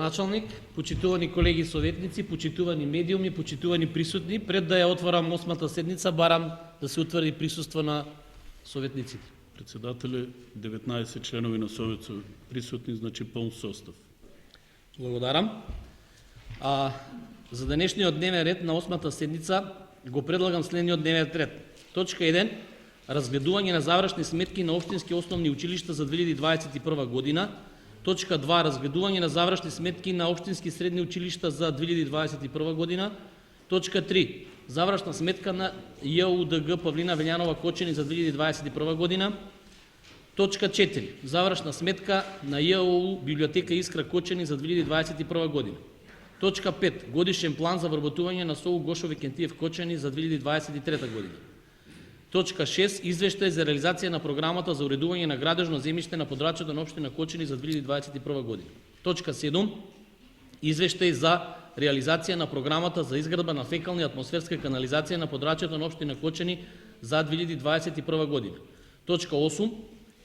градоначалник, почитувани колеги советници, почитувани медиуми, почитувани присутни, пред да ја отворам 8-та седница, барам да се утврди присуство на советниците. Председателе, 19 членови на Совет са присутни, значи пълн состав. Благодарам. За денешниот дневен ред на 8-та седница го предлагам следниот дневен ред. Точка 1. Разгледување на завршни сметки на општински основни училишта за 2021 година. Точка 2. Разгледување на завршни сметки на општински средни училишта за 2021 година. Точка 3. Завршна сметка на ЈУДГ Павлина Велјанова Кочени за 2021 година. Точка 4. Завршна сметка на ЈОУ Библиотека Искра Кочени за 2021 година. Точка 5. Годишен план за вработување на СОУ Гошо Викентиев Кочени за 2023 година. Точка 6. Извештај за реализација на програмата за уредување на градежно земјиште на подрачјето на општина Кочени за 2021 година. Точка 7. Извештај за реализација на програмата за изградба на фекална и атмосферска канализација на подрачјето на општина Кочени за 2021 година. Точка 8.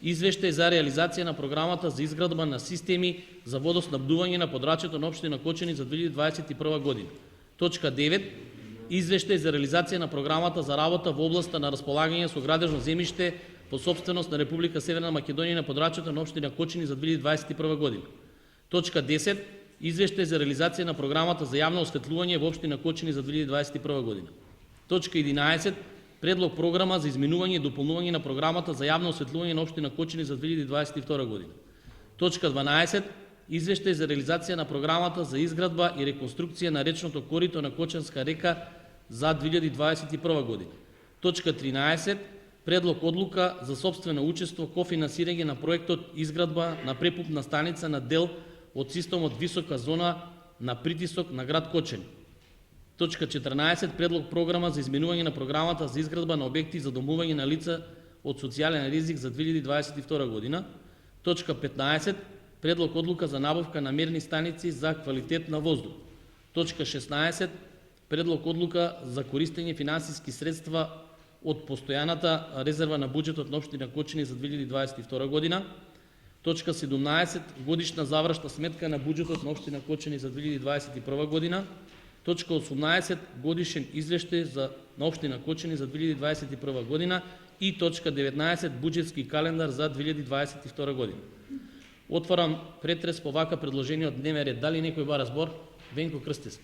Извештај за реализација на програмата за изградба на системи за водоснабдување на подрачјето на општина Кочени за 2021 година. Точка 9. Извештај за реализација на програмата за работа во областа на располагање со градежно земјиште по сопственост на Република Северна Македонија на подрачјето на општина Кочени за 2021 година. Точка 10. Извештај за реализација на програмата за јавно осветлување во општина Кочени за 2021 година. Точка 11. Предлог програма за изменување и дополнување на програмата за јавно осветлување на општина Кочени за 2022 година. Точка 12. Извештај за реализација на програмата за изградба и реконструкција на речното корито на Кочанска река за 2021 година. Точка 13. Предлог одлука за сопствено учество кофинансирање на проектот изградба на препупна станица на дел од системот висока зона на притисок на град Кочени. Точка 14. Предлог програма за изменување на програмата за изградба на објекти за домување на лица од социјален ризик за 2022 година. Точка 15. Предлог одлука за набавка на мерни станици за квалитет на воздух. Точка 16. Предлог одлука за користење финансиски средства од постојаната резерва на буџетот на општина Кочени за 2022 година. Точка 17. Годишна завршна сметка на буџетот на општина Кочени за 2021 година. Точка 18. Годишен извештај на општина Кочени за 2021 година и точка 19. Буџетски календар за 2022 година. Отварам претрес по вака предложениот дневен ред. Дали некој бара збор? Венко Крстис.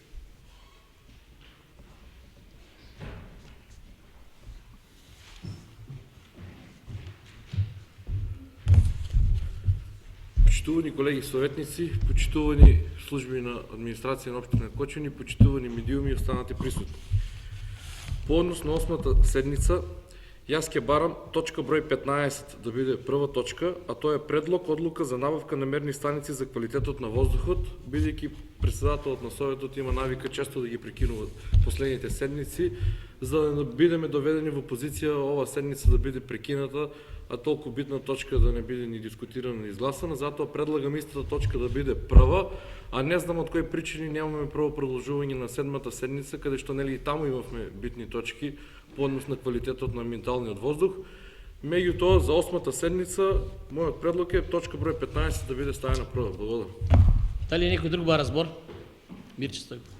Почитувани колеги советници, почитувани служби на администрација на општина Кочени, почитувани медиуми и останати присутни. По однос на 8-та седница, јас ќе барам точка број 15 да биде прва точка, а тоа е предлог одлука за набавка на мерни станици за квалитетот на воздухот, бидејќи председателот на Советот има навика често да ги прекинува последните седници, за да бидеме доведени во позиција ова седница да биде прекината, а толку битна точка да не биде ни дискутирана, ни изгласана, затоа предлагам истата точка да биде прва, а не знам од кои причини немаме прво продолжување на 7-та седница, каде што нели и таму имавме битни точки по однос на квалитетот на менталниот воздух. Меѓутоа, за 8-та седница, мојот предлог е точка број 15 да биде ставена прва. Благодарам. Дали некој друг бара збор? Мирче Стојков.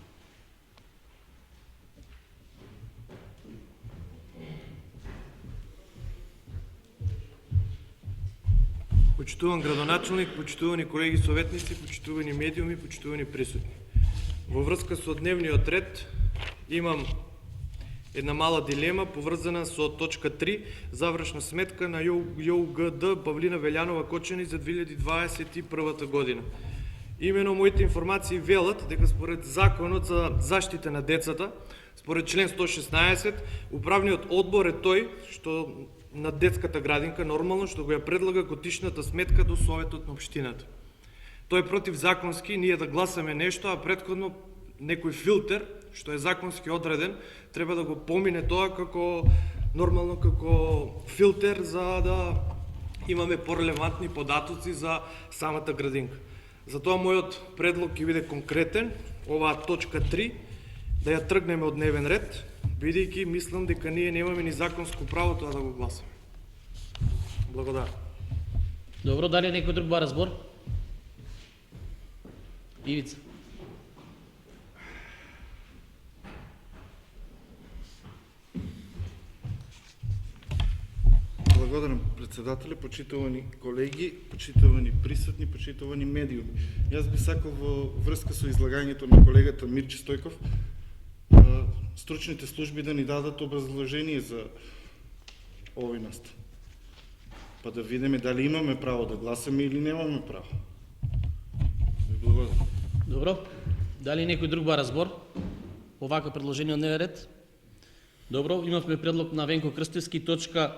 Почитуван градоначалник, почитувани колеги советници, почитувани медиуми, почитувани присутни. Во врска со дневниот ред имам една мала дилема поврзана со точка 3, завршна сметка на ЈУГД Павлина Велјанова Кочени за 2021 година. Имено моите информации велат дека според Законот за заштита на децата, според член 116, управниот одбор е тој што на детската градинка нормално што го ја предлага годишната сметка до Советот на општината. Тој е противзаконски ние да гласаме нешто, а претходно некој филтер, што е законски одреден, треба да го помине тоа како нормално како филтер за да имаме порелевантни податоци за самата градинка. Затоа мојот предлог ќе биде конкретен, оваа точка 3, да ја тргнеме од дневен ред, бидејќи мислам дека ние немаме ни законско право тоа да го гласаме. Благодарам. Добро, дали некој друг бара збор? Ивица. Благодарам, председателя, почитувани колеги, почитувани присутни, почитувани медиуми. Јас би сакал во врска со излагањето на колегата Мирче Стојков стручните служби да ни дадат образложение за овој настан. Па да видиме дали имаме право да гласаме или немаме право. Ви благодарам. Добро. Дали некој друг бара збор? По вака предложение од дневен ред? Добро, имавме предлог на Венко Крстевски, точка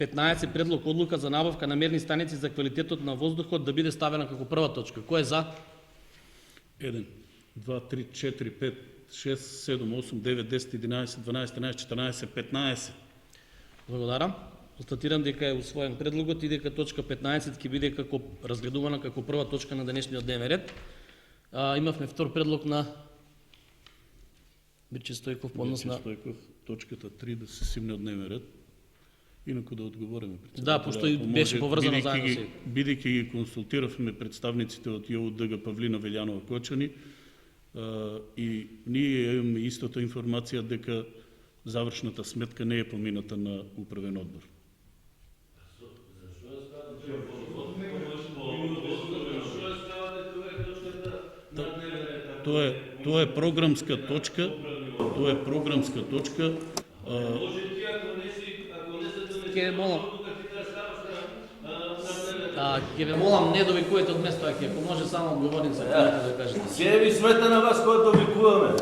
15, предлог одлука за набавка на мерни станици за квалитетот на воздухот да биде ставена како прва точка. Кој е за? 1, 2, 3, 4, 5, 6, 7, 8, 9, 10, 11, 12, 13, 14, 15. Благодарам. Констатирам дека е усвоен предлогот и дека точка 15 ќе биде како разгледувана како прва точка на денешниот дневен ред. Имавме втор предлог на Мирче Стојков по однос на... Стојков, точката 3 да се симне од дневен ред. Инаку да одговориме. Да, пошто и беше поврзано заедно се. Бидејќи ги консултиравме представниците од ЈУДГ Павлина Велјанова Кочани и ние имаме истата информација дека завршната сметка не е помината на управен одбор. Тоа е програмска точка. Тоа е програмска точка. Ќе ве молам. Ќе ве молам не довикувате од место, ако може само говорница да кажете. Ке ви смета на вас кога довикуваме?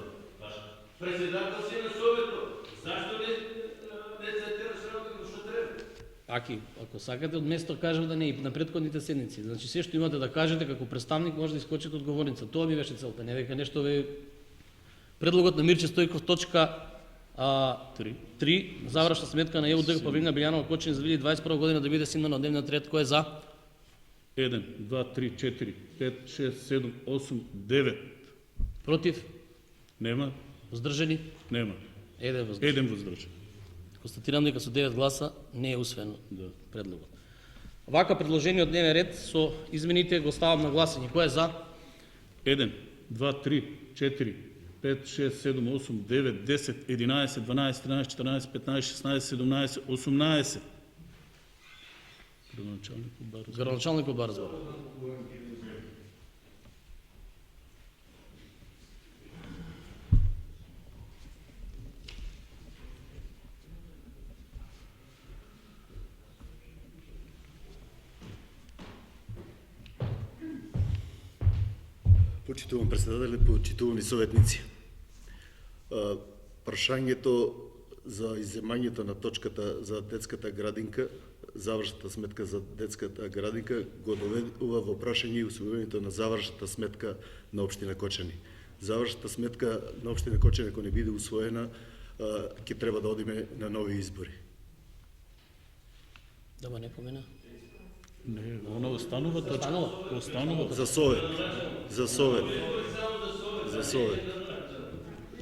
Председател си на Советот. Зашто не цитираш работа што треба? Ако сакате од место, кажав да не и на претходните седници. Значи се што имате да кажете како представник може да искочите од говорница. Тоа ми беше целта, не дека нешто ве предлогот на Мирче Стојков точка 3, завршна сметка на ЈУДГ Павлина Велјанова Кочани за 2021 година да биде симна на дневниот ред. Кој е за? 1, 2, 3, 4, 5, 6, 7, 8, 9. Против? Нема? Воздржани? Нема. Еден воздржан. Еден воздржан. Констатирам дека со 9 гласа не е усвоен Да. предлогот. Вака предложение од дневен ред со измените го ставам на гласање. Кој е за? 1, 2, 3, 4, 5, 6, 7, 8, 9, 10, 11, 12, 13, 14, 15, 16, 17, 18. Градоначалникот бар збор. Градоначалникот бар збор. Почитувам председател, почитувани советници. Прашањето за изземањето на точката за детската градинка, завршната сметка за детската градинка, го доведува во прашање и усвојувањето на завршната сметка на општина Кочани. Завршната сметка на општина Кочани, ако не биде усвоена, ќе треба да одиме на нови избори. Да не помена. Не, она останува точка. Останува. За совет. За совет. За совет.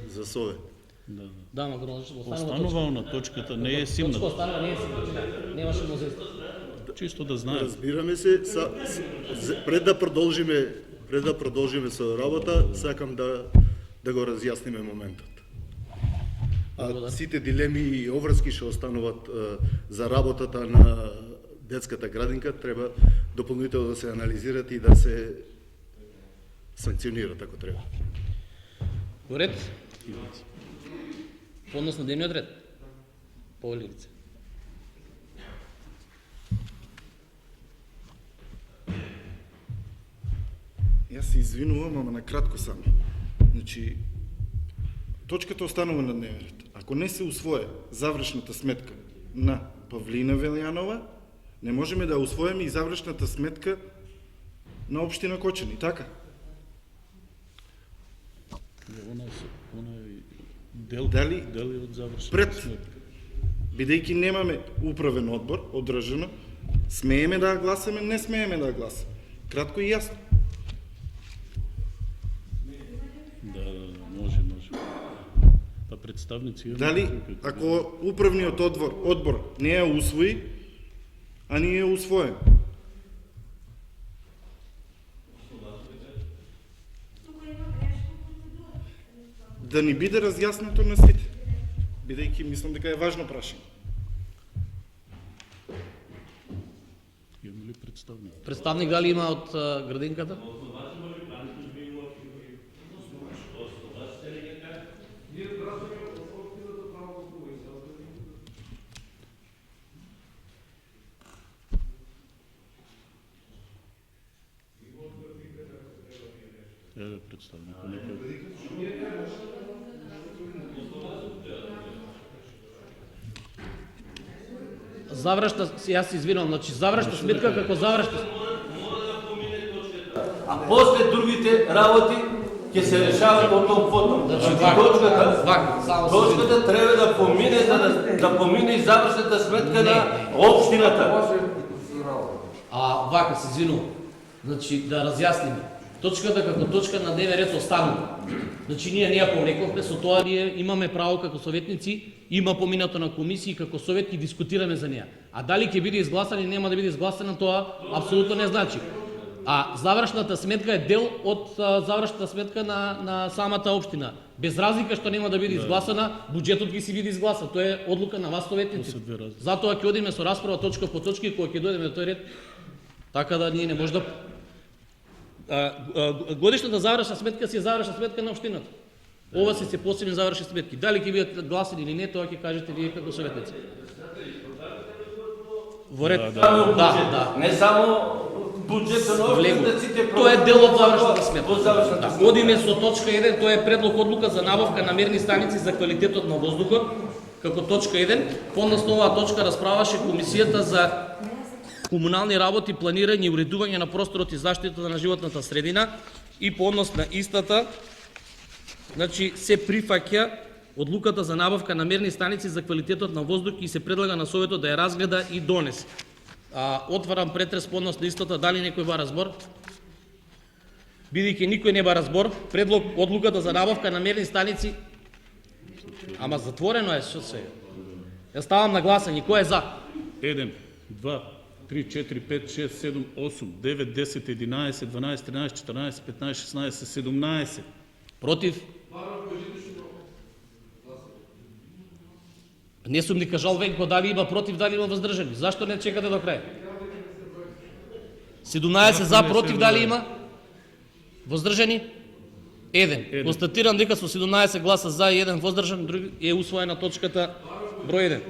За совет. Да. Да, ма градоначалникот Останува она точката, не е симна. Точка останува, не е симна. Немаше мнозинство. Чисто да знаем. Разбираме се, пред да продолжиме со работа, сакам да го разјасниме моментот. Сите дилеми и обврски што остануваат за работата на детската градинка треба дополнително да се анализират и да се санкционират ако треба. Во ред? По однос на дневниот ред? По Ливица. Јас се извинувам, ама на кратко само. Значи, точката останува на дневен ред. Ако не се усвои завршната сметка на Павлина Велјанова, не можеме да усвоиме и завршната сметка на општина Кочани, така? Она е дел од завршена Пред, сметка. бидејќи немаме управен одбор, одржано, смееме да гласаме, не смееме да гласаме. Кратко и јасно. Да, може. Па представници имаме. Дали, ако управниот одбор не ја усвои, а не е усвоен? да ни биде разјаснато на сите. Бидејќи мислам дека е важно прашање. Имаме ли представник? Представник дали има од градинката? Еве представникот нека. Завршна, јас се извинувам, значи завршна сметка како завршна. А после другите работи ќе се решават потом. Значи, Точката треба да помине, да помине и завршната сметка на општината. Вака се извинувам. Значи да разјасниме. Точката како точка на дневен ред останува. Значи ние не ја повлековме, со тоа ние имаме право како советници, има поминато на комисии како совет и дискутираме за неа. А дали ќе биде изгласана или нема да биде изгласана, тоа апсолутно не значи. А завршната сметка е дел од завршната сметка на самата општина. Без разлика што нема да биде изгласана, буџетот ќе си биде изгласан. Тоа е одлука на вас советници. Затоа ќе одиме со расправа точка по точка и кога ќе дојдеме до тој ред, така да ние не може да годишната завршна сметка си е завршна сметка на општината. Ова се посебни завршни сметки. Дали ќе бидат гласени или не, тоа ќе кажете вие како советници. Во ред. Да. Не само буџетот на општината, Тоа е дел од завршната сметка. Одиме со точка 1, тоа е предлог одлука за набавка на мерни станици за квалитетот на воздухот, како точка 1. Подоцна оваа точка расправаше комисијата за комунални работи, планирање и уредување на просторот и заштита на животната средина и по однос на истата, значи се прифаќа одлуката за набавка на мерни станици за квалитетот на воздух и се предлага на советот да ја разгледа и донесе. Отварам претрес по однос на истата, дали некој бара збор? Бидејќи никој не бара збор, предлог одлуката за набавка на мерни станици, ама затворено е, што се? Ја ставам на гласање, кој е за? 1, 2, 3, 4, 5, 6, 7, 8, 9, 10, 11, 12, 13, 14, 15, 16, 17. Против? Не сум ни кажал Венко дали има против, дали има воздржани. Зашто не чекате до крај? 17 за, против, дали има? Воздржани? 1. Констатирам дека со 17 гласа за и 1 воздржан е усвоена точката број 1.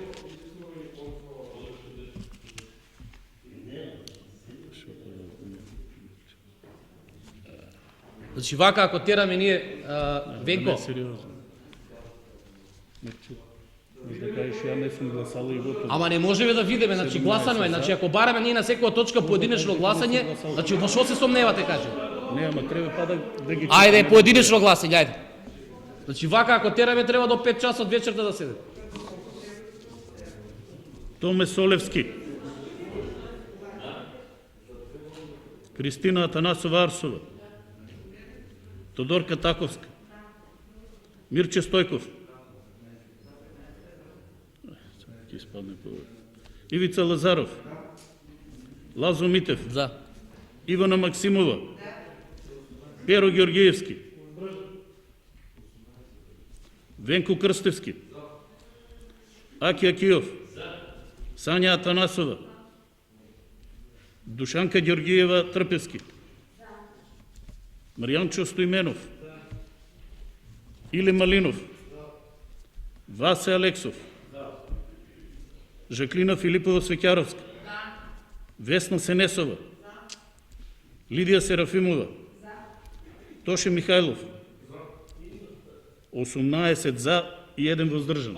Значи вака ако тераме ние Венко, Не, сериозно. Може да кажеш, ја не сум гласал и готово. ама не можеме да видиме, значи гласано е, значи ако бараме ние на секоја точка поединечно гласање, значи во што се сомневате, кажи? Не, ама треба па да ги... Ајде, поединечно гласање, ајде. Значи вака ако тераме треба до 5 часа од вечерта да седе. Томе Солевски. Кристина Атанасова Арсова. Тодорка Таковска. Мирче Стојков. Ивица Лазаров. Лазо Митев. За. Ивана Максимова. Перо Георгиевски. Венко Крстевски. Аки Акиов. Сања Атанасова. Душанка Георгиева Трпевски. Маријанчо Стоименов. Иле Малинов. Васе Алексов. Жаклина Филипова Свеќаровска. Весна Сенесова. Лидија Серафимова. Тоше Михајлов. 18 за и 1 воздржан.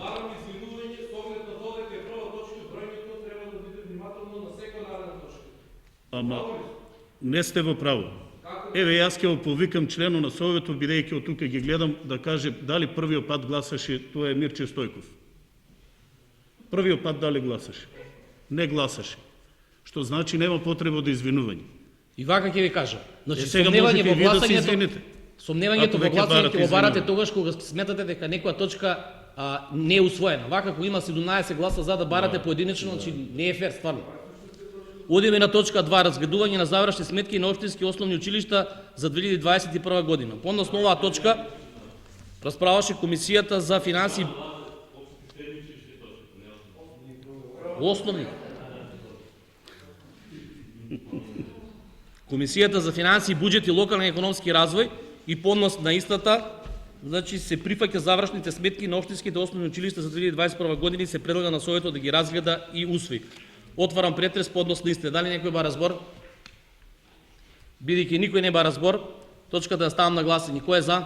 Ама не сте во право. Еве јас ќе го повикам члено на советот, бидејќи од тука ги гледам, да каже дали првиот пат гласаше, тоа е Мирче Стојков. Првиот пат дали гласаше? Не гласаше. Што значи нема потреба да извинување. И вака ќе ви кажа. Значи сега сомневање можете во и вие да се гласањето, извините. сомневањето Ако во веќе гласањето барате го барате извинување. тогаш кога сметате дека некоја точка не е усвоена. Вака ако има 17 гласа за да барате поединечно, значи не е фер стварно. Одиме на точка 2, разгледување на завршни сметки на општински основни училишта за 2021 година. По однос на оваа точка, Расправаше Комисијата за финансии... Основни. Комисијата за финансии, буџет и локален економски развој и поднос на истата, значи се прифаќа завршните сметки на општинските основни училишта за 2021 година и се предлага на Советот да ги разгледа и усвои. Отварам претрес по однос на истите. Дали некој бара збор? Бидејќи никој не бара збор, точката ја ставам на гласање. Кој е за?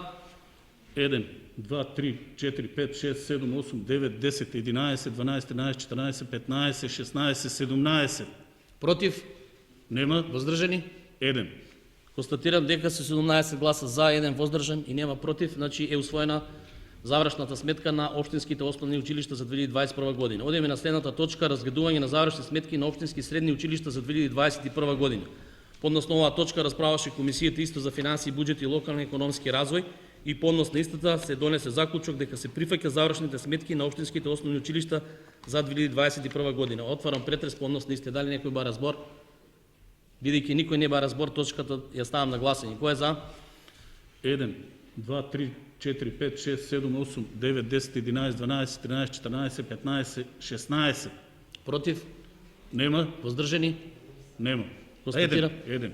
1, 2, 3, 4, 5, 6, 7, 8, 9, 10, 11, 12, 13, 14, 15, 16, 17. Против? Нема? Воздржани? 1. Констатирам дека се 17 гласа за, 1 воздржан и нема против, значи е усвоена завршната сметка на општинските основни училишта за 2021 година. Одеме на следната точка: разгледување на завршни сметки на општински средни училишта за 2021 година. Поднос на оваа точка расправаше Комисијата исто за финансии, буџет и локален економски развој и поднос на истата се донесе заклучок дека се прифаќа завршните сметки на општинските основни училишта за 2021 година. Отварам претрес по однос на истите. Дали некој бара збор? Бидејќи никој не бара збор, точката ја ставам на гласање. Кој е за? 1, 2, 3, 4, 5, 6, 7, 8, 9, 10, 11, 12, 13, 14, 15, 16. Против? Нема? Воздржани? Нема. Констатирам 1.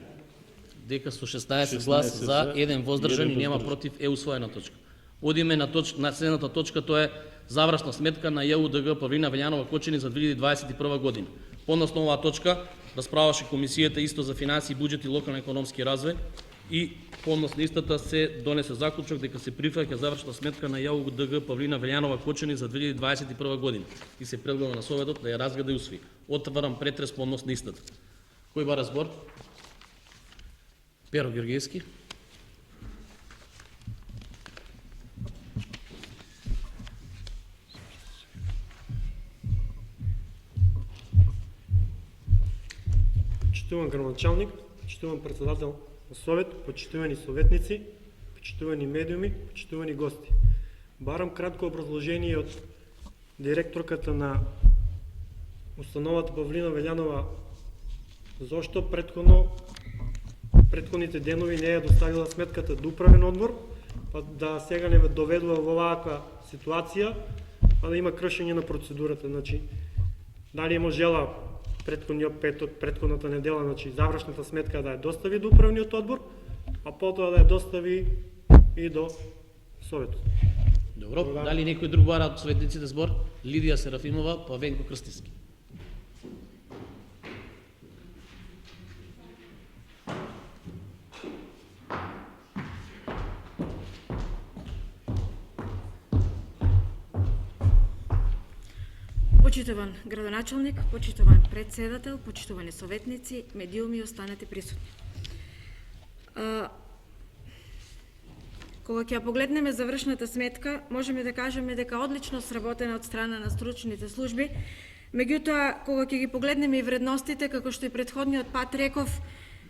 дека со 16 глас за, 1 воздржан и нема против е усвоена точка. Одиме на следната точка, тоа е завршна сметка на ЈУДГ Павлина Велјанова Кочани за 2021 година. Поднос на оваа точка расправаше Комисијата исто за финансии, буџет и локален економски развој и поднос на истата се донесе заклучок дека се прифаќа завршна сметка на ЈУДГ Павлина Велјанова Кочани за 2021 година и се предлага на Советот да ја разгледа и усвои. Отварам претрес по однос на истата. Кој бара збор? Перо Георгиевски. Почитуван градоначалник, почитуван председател на Совет, почитувани советници, почитувани медиуми, почитувани гости. Барам кратко образложение од директорката на установата Павлина Велјанова зошто предходните денови не ја доставила сметката до управен одбор, па да сега не доведува во оваква ситуација, па да има кршење на процедурата. Значи, дали можела предходната недела, значи завршната сметка да ја достави до управниот одбор, а потоа да ја достави и до Советот. Добро, дали некој друг бара од советниците збор? Лидија Серафимова, па Венко Крстиски. Почитуван градоначалник, почитуван председател, почитувани советници, медиуми и останати присутни. Кога ќе погледнеме завршната сметка, можеме да кажеме дека одлично сработена од страна на стручните служби, меѓутоа, кога ќе ги погледнеме и вредностите, како што и предходниот пат реков,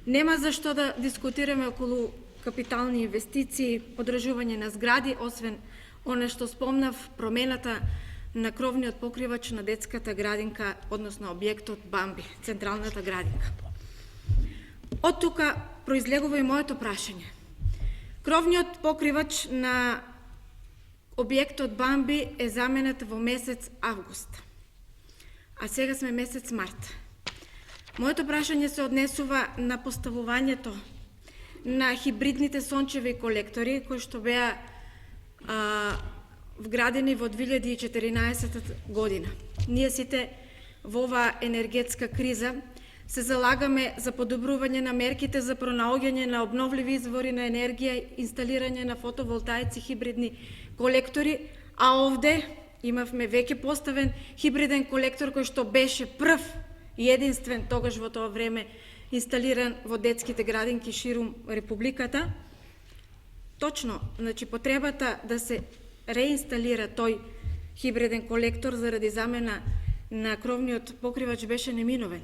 нема зашто да дискутираме околу капитални инвестиции, одржување на згради, освен оно што спомнав, промената на кровниот покривач на детската градинка, односно објектот Бамби, централната градинка. Од тука произлегува и моето прашање. Кровниот покривач на објектот Бамби е заменет во месец август, а сега сме месец март. Моето прашање се однесува на поставувањето на хибридните сончеви колектори, кои што беа вградени во 2014 година. Ние сите во оваа енергетска криза се залагаме за подобрување на мерките за пронаоѓање на обновливи извори на енергија, инсталирање на фотоволтаици, хибридни колектори, а овде имавме веќе поставен хибриден колектор кој што беше прв и единствен тогаш во тоа време инсталиран во детските градинки ширум републиката. Точно, значи потребата да се реинсталира тој хибриден колектор заради замена на кровниот покривач беше неминовен.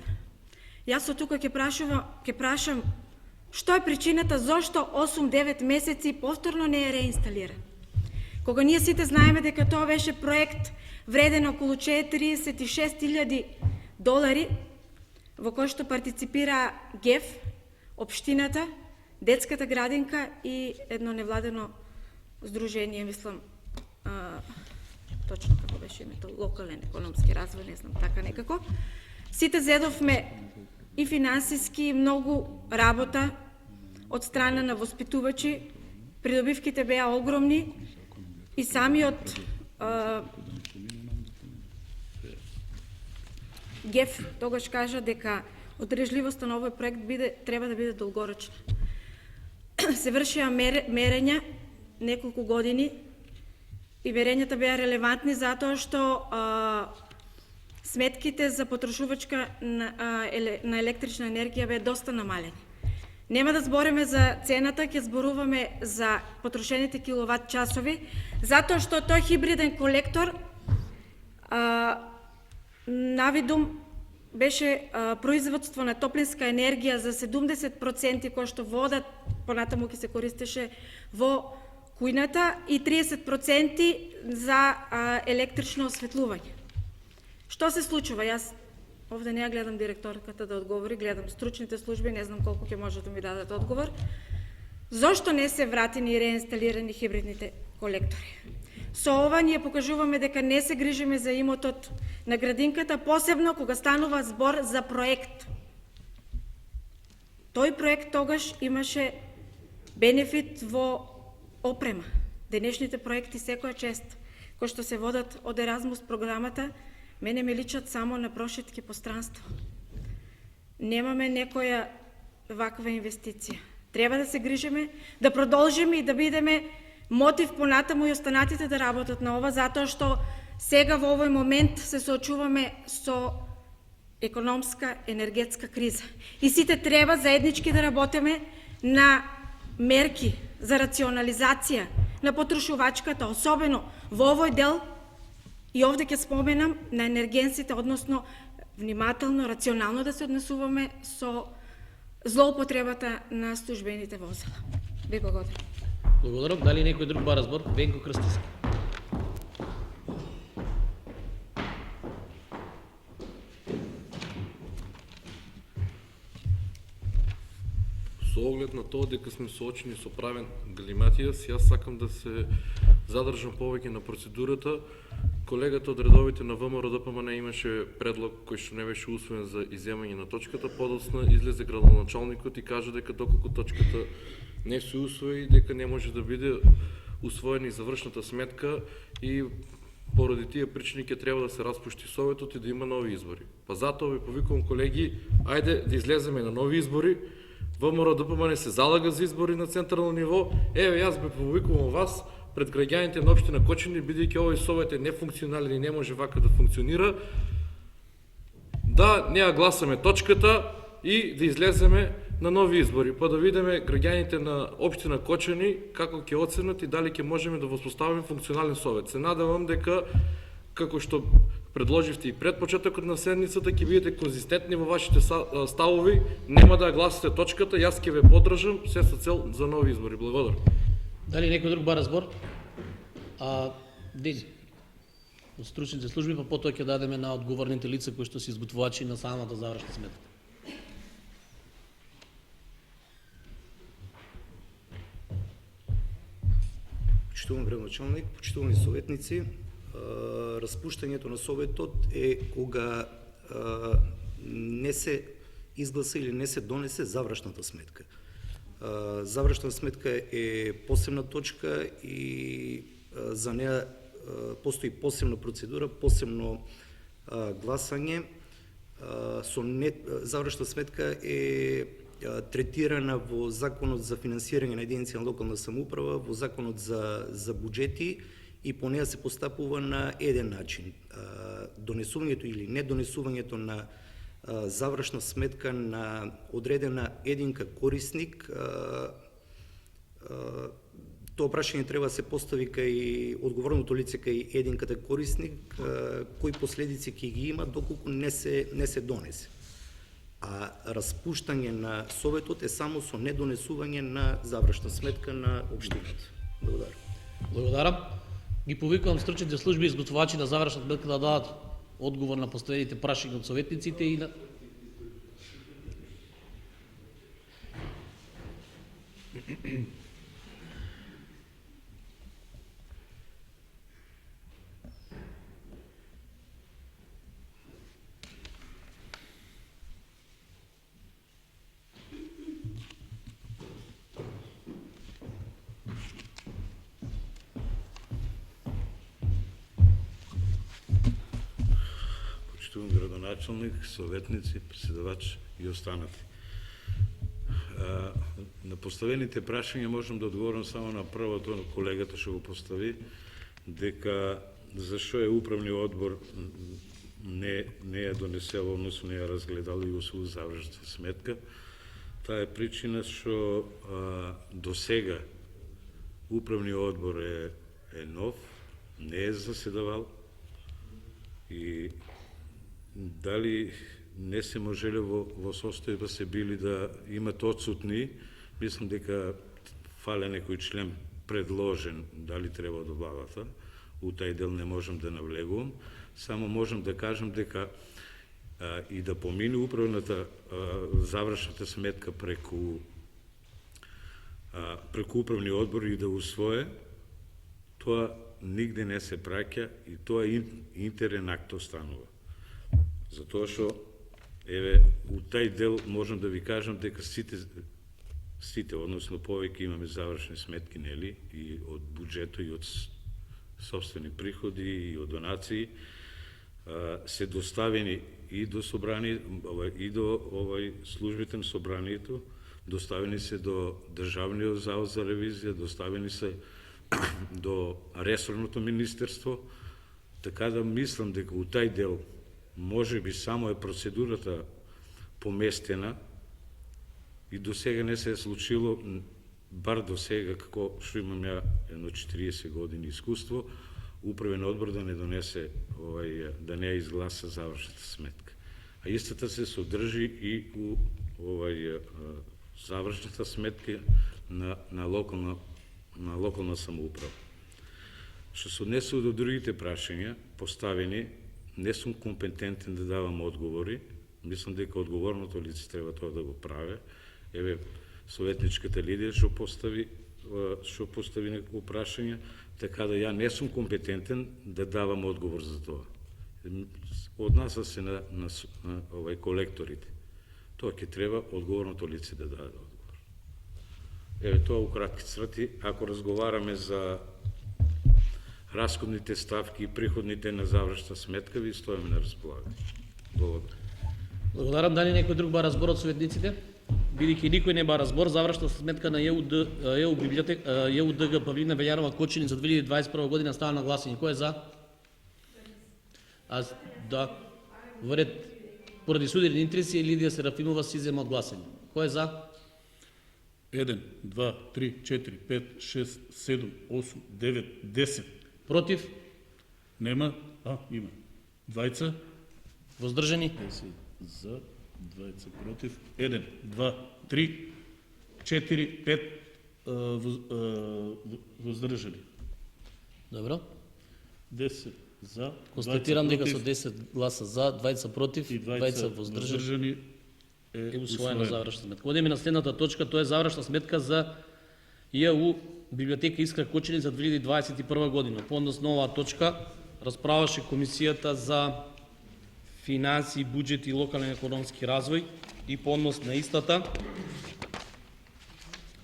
Јас од тука ќе прашам што е причината зошто 8-9 месеци повторно не е реинсталиран. Кога ние сите знаеме дека тоа беше проект вреден околу $46,000 во кој што партиципира ГЕФ, општината, детската градинка и едно невладено здружение, мислам, точно како беше името, локален економски развој, не знам, така некако. Сите зедовме и финансиски многу работа од страна на воспитувачи, придобивките беа огромни и самиот ГЕФ тогаш кажа дека одржливоста на овој проект треба да биде долгорочна. Се вршеа мерења неколку години и мерењата беа релевантни затоа што сметките за потрошувачка на електрична енергија беа доста намалени. Нема да збориме за цената, ќе зборуваме за потрошените киловат часови, затоа што тој хибриден колектор навидум беше производство на топлинска енергија за 70% кој што вода понатаму ќе се користеше во кујната и 30% за електрично осветлување. Што се случува? Јас овде не ја гледам директорката да одговори, гледам стручните служби, не знам колку ќе може да ми дадат одговор. Зошто не се вратени и реинсталирани хибридните колектори? Со ова ние покажуваме дека не се грижиме за имотот на градинката, посебно кога станува збор за проект. Тој проект тогаш имаше бенефит во опрема. Денешните проекти секоја чест, кои што се водат од Еразмус програмата, мене ме личат само на прошетки по странство. Немаме некоја ваква инвестиција. Треба да се грижиме, да продолжиме и да бидеме мотив понатаму и останатите да работат на ова, затоа што сега во овој момент се соочуваме со економска, енергетска криза. И сите треба заеднички да работиме на мерки за рационализација на потрошувачката, особено во овој дел, и овде ќе споменам на енергенсите, односно внимателно, рационално да се однесуваме со злоупотребата на службените возила. Ви благодарам. Благодарам. Дали некој друг бара збор? Венко Крстевски. Со оглед на тоа дека сме соочени со правен галиматијас, јас сакам да се задржам повеќе на процедурата. Колегата од редовите на ВМРО ДПМН имаше предлог кој што не беше усвоен за изземање на точката, подоцна излезе градоначалникот и кажа дека доколку точката не се усвои, дека не може да биде усвоена и завршната сметка и поради тие причини ќе треба да се распушти советот и да има нови избори. Па затоа ви повикувам, колеги, ајде да излеземе на нови избори. ВМРО ДПМН се залага за избори на централно ниво. Еве, јас би повикувам вас пред граѓаните на општина Кочани, бидејќи овој совет е нефункционален и не може вака да функционира, да не ја гласаме точката и да излеземе на нови избори, па да видиме граѓаните на општина Кочани како ќе оценат и дали ќе можеме да воспоставиме функционален совет. Се надевам дека, како што предложивте и пред почетокот на седницата, ќе бидете конзистентни во вашите ставови, нема да ја гласате точката, јас ќе ве поддржам, се со цел за нови избори. Благодарам. Дали некој друг бара збор? Дези. Од стручните служби, па потоа ќе дадеме на одговорните лица кои што се изготвувачи на самата завршна сметка. Почитуван градоначалник, почитувани советници, распуштањето на советот е кога не се изгласа или не се донесе завршната сметка. Завршна сметка е посебна точка и за неа постои посебна процедура, посебно гласање. Завршна сметка е третирана во Законот за финансирање на единици на локална самоуправа, во Законот за буџети и по неа се постапува на еден начин. Донесувањето или недонесувањето на завршна сметка на одредена единка корисник, тоа прашање треба да се постави кај одговорното лице кај единката корисник, кои последици ќе ги има доколку не се донесе. А распуштање на советот е само со недонесување на завршна сметка на општината. Благодарам. Благодарам. Ги повикувам стручните служби изготвувачи на завршна сметка да дадат одговор на поставените прашања од советниците и на почитуван градоначалник, советници, председавач и останати. На поставените прашања можам да одговорам само на првото, колегата што го постави, дека зашо е управниот одбор не ја донесел, односно не ја разгледал и усвоил завршната сметка. Таа е причина што до сега управниот одбор е нов, не е заседавал и дали не се можеле во состојба се били да имат отсутни, мислам дека фале некој член предложен, дали треба од главата, у тај дел не можам да навлегувам, само можам да кажам дека и да помине управната завршната сметка преку управниот одбор и да усвое, тоа нигде не се праќа и тоа интерен акт останува. Затоа што, еве, у тај дел можам да ви кажам дека сите, односно повеќе имаме завршни сметки, нели, и од буџетот и од собствени приходи и од донации, се доставени и до собрани, и до службите на собранието, доставени се до Државниот завод за ревизија, доставени се до ресорното министерство, така да мислам дека у тај дел може би само е процедурата поместена и до сега не се е случило, бар до сега, како што имам ја едно 40 години искуство, управен одбор да не донесе, да не ја изгласа завршната сметка. А истата се содржи и у завршната сметка на локална самоуправа. Што се однесува до другите прашања поставени, не сум компетентен да давам одговори. Мислам дека одговорното лице треба тоа да го прави. Еве, советничката Лидија што постави неколку прашања, така да ја не сум компетентен да давам одговор за тоа. Однася се на колекторите. Тоа ќе треба одговорното лице да даде одговор. Еве, тоа у кратки црти, ако разговараме за расходните ставки и приходните на завршна сметка, ви стоиме на располагање. Благодарам. Благодарам. Дали некој друг бара збор од советниците? Бидејќи никој не бара збор, завршна сметка на ЕУДГ Павлина Велјанова Кочини за 2021 година става на гласање. Кој е за? Да. Во ред, поради судирни интереси, Лидија Серафимова се иззема од гласање. Кој е за? 1, 2, 3, 4, 5, 6, 7, 8, 9, 10. Против? Нема? Има. Двајца? Воздржани? 10 за, 20 против. 1, 2, 3, 4, 5 воздржани. Добро. 10 за. Констатирам дека со 10 гласа за, 20 против и 20 воздржани е усвоена завршна сметка. Одеме на следната точка, тоа е завршна сметка за ЈУ Библиотека Искра Кочини за 2021 година. По однос на оваа точка расправаше Комисијата за финансии, буџет и локален економски развој и по однос на истата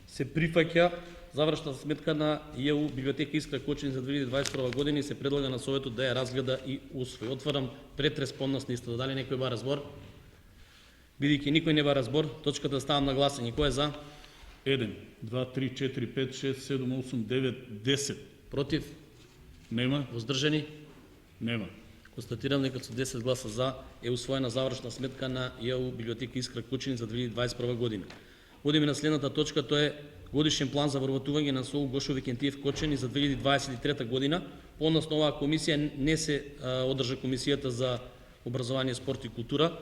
се прифаќа завршна сметка на ЈУ Библиотека Искра Кочини за 2021 година и се предлага на Советот да ја разгледа и усвои. Отварам претрес по однос на истата. Дали некој бара збор? Бидејќи никој не бара збор, точката ставам на гласање. Кој е за? 1, 2, 3, 4, 5, 6, 7, 8, 9, 10. Против? Нема? Воздржани? Нема. Констатирам дека со 10 гласа за е усвоена завршна сметка на ЈУ Библиотека Искра Кочини за 2021 година. Одиме на следната точка, тоа е Годишен план за вработување на СОУ Гошо Викентиев Кочани за 2023 година. По однос на оваа комисија не се одржа Комисијата за образование, спорт и култура.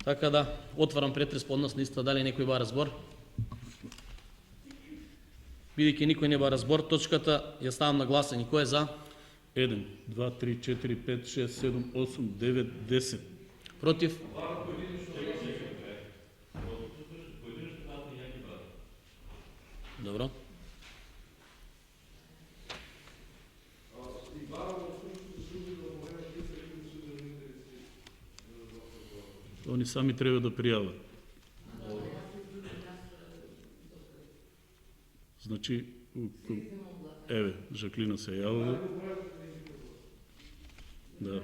Така да, отварам претрес по однос на истата. Дали некој бара збор? Бидејќи никој не бара збор, точката ја ставам на гласање. Кој е за? 1, 2, 3, 4, 5, 6, 7, 8, 9, 10. Против? Добро. Они сами треба да пријават. Значи, еве, Жаклина се јавува. Да.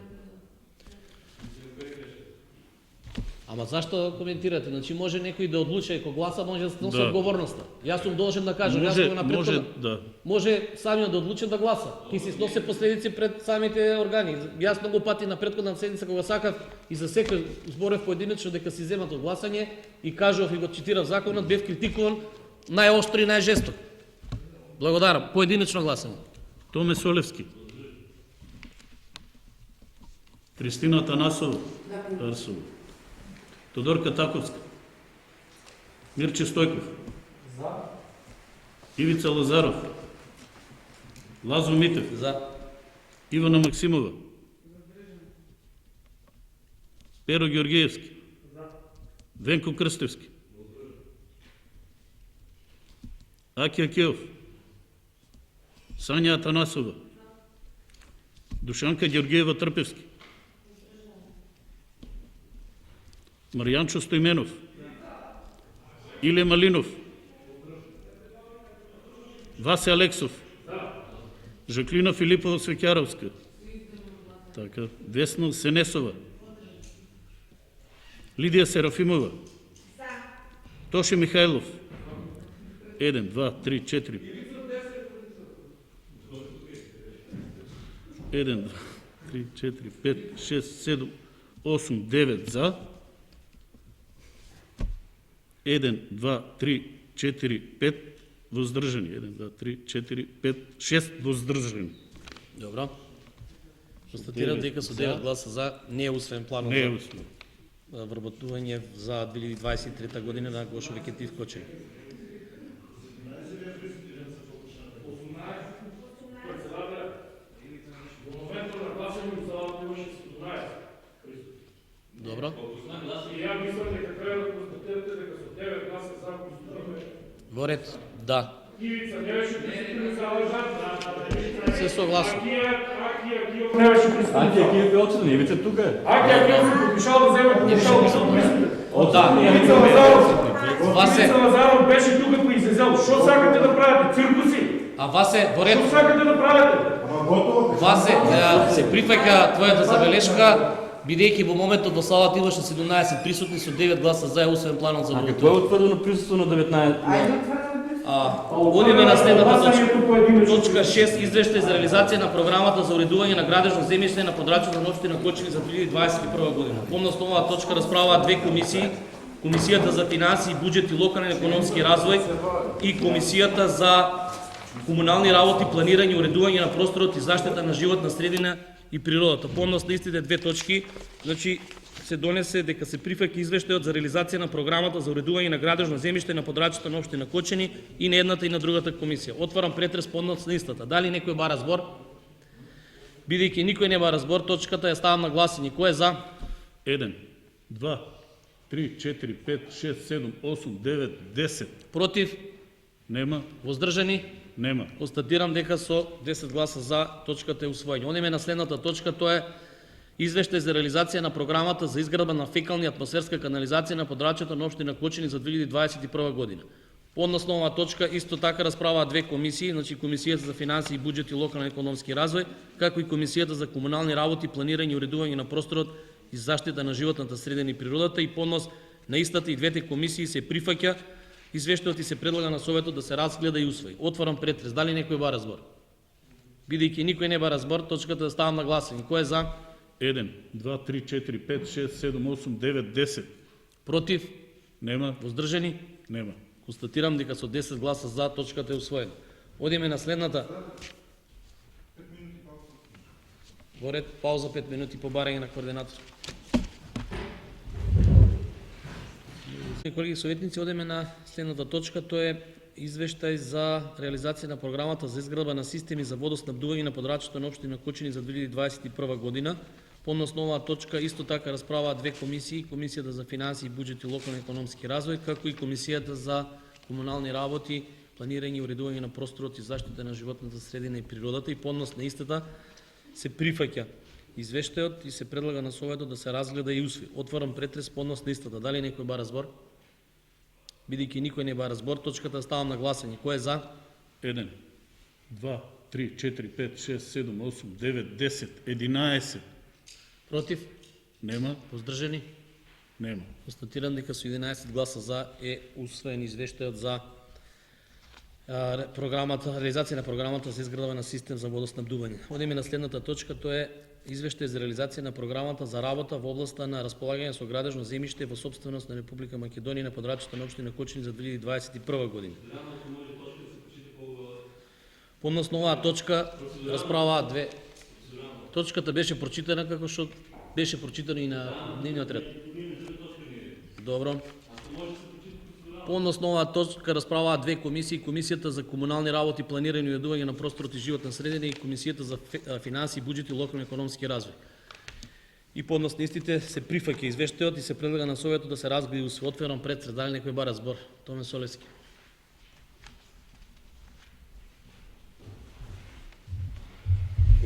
Ама зашто коментирате? Значи може некој да одлучи ако гласа, може да носи Да. одговорноста. Јас сум должен да кажам, Може, јас на може, да. Може самиот да одлучи да гласа. Ќе си сноси последици пред самите органи. Јас многу пати на претходна седница кога сакав и за секој зборев поединечно дека си земат од гласање и кажав и го цитирав законот, бев критикуван најоштро и најжесток. Благодарам. Поединечно гласање. Томе Солевски. Кристина Танасова. Арсова. Тодорка Таковска. Мирче Стојков. Ивица Лазаров. Лазо Митев. За. Ивана Максимова. Перо Георгиевски. Венко Крстевски. Аки Акиев. Сања Атанасова. Душанка Георгиева Трпевски. Маријанчо Стојменов. Иле Малинов. Васе Алексов. Жаклина Филипова Свеќаровска. Така, Весна Сенесова. Лидија Серафимова. Тоше Михајлов. 1, 2, 3, 4. 1, 2, 3, 4, 5, 6, 7, 8, 9 за. 1, 2, 3, 4, 5 воздржани. 1, 2, 3, 4, 5, 6 воздржани. Добро. Констатирам дека со 9 гласа за не е усвоен планот Не е за услов. вработување за 2023 година на Гошо Лекетив Кочани. Добро. Ја мислам дека треба да констатирате дека со 9 гласа за конституираме Во ред, да. Ивица не беше присутен за алажат. Се согласен. Не беше присутен. Аки Акиев е отсутен, Ивица тука е. Аки Акиев се подпишал да вземе подпишал да се присутен. Да. Ивица Лазаров. Васе, Ивица Лазаров беше тука по излезел. Што сакате да правите? Циркуси? а Васе, во ред, Што сакате да правите? Васе, се прифаќа твојата забелешка, бидејќи во моментот во салата имаше 17 присутни со 9 гласа за е усвоен планот за Тоа е вработување. утврдено присуство на 19. Одиме на следната точка. Точка 6. Извештај за реализација на програмата за уредување на градежно земјиште на подрачјето на општина Кочани за 2021 година. Помносно оваа точка расправаа две комисии: Комисијата за финансии, буџет и локален економски развој и Комисијата за комунални работи, планирање и уредување на просторот и заштита на животна средина и природата. По однос на истите две точки, значи се донесе дека се прифаќа извештајот за реализација на програмата за уредување на градежно земјиште на подрачјето на општина Кочани и на едната и на другата комисија. Отварам претрес по однос на истата. Дали некој бара збор? Бидејќи никој не бара збор, точката ја ставам на гласање. Кој е за? 1, 2, 3, 4, 5, 6, 7, 8, 9, 10. Против? Нема? Воздржани? Нема. Констатирам дека со 10 гласа за точката е усвоена. Одиме на следната точка, тоа е извештај за реализација на програмата за изградба на фекална и атмосферска канализација на подрачјето на општина Кочани за 2021 година. По однос на оваа точка исто така расправаа две комисии, значи Комисијата за финансии, буџет и локален економски развој, како и Комисијата за комунални работи, планирање и уредување на просторот и заштита на животната средина и природата, и по однос на истата и двете комисии се прифаќа извештајот и се предлага на Советот да се разгледа и усвои. Отварам претрес. Дали некој бара збор? Бидејќи никој не бара збор, точката да ставам на гласање. Кој е за? 1, 2, 3, 4, 5, 6, 7, 8, 9, 10. Против? Нема? Воздржани? Нема. Констатирам дека со 10 гласа за точката е усвоена. Одиме на следната. Во ред, пауза 5 минути по барање на координатор. Колеги советници, одиме на следната точка, тоа е извештај за реализација на програмата за изградба на системи за водоснабдување на подрачјето на општина Кочани за 2021 година. По однос на оваа точка исто така расправаа две комисии: Комисијата за финансии, буџет и локален економски развој, како и Комисијата за комунални работи, планирање и уредување на просторот и заштита на животната средина и природата, и по однос на истата се прифаќа извештајот и се предлага на Советот да се разгледа и усвои. Отварам претрес по однос на истата. Дали некој бара збор? Бидејќи никој не бара збор, точката ставам на гласање. Кој е за? 1, 2, 3, 4, 5, 6, 7, 8, 9, 10, 11. Против? Нема? Воздржани? Нема. Констатирам дека со 11 гласа за е усвоен извештајот за реализација на програмата за изградба на систем за водоснабдување. Одиме на следната точка, тоа е извештај за реализација на програмата за работа во областа на располагање со градежно земјиште во собственост на Република Македонија на подрачјето на општина Кочани за 2021 година. Подносно оваа точка расправаа две. Точката беше прочитана како што беше прочитано и на дневниот ред. Добро. Подносно оваа точка расправаа две комисии: Комисијата за комунални работи, планирање и уредување на просторот и животна средина и Комисијата за финансии, буџет и локален економски развој. И подносно истите се прифаќа извештајот и се предлага на Советот да се разгледа и усвои. Отворам претрес. Дали некој бара збор? Томе Солевски.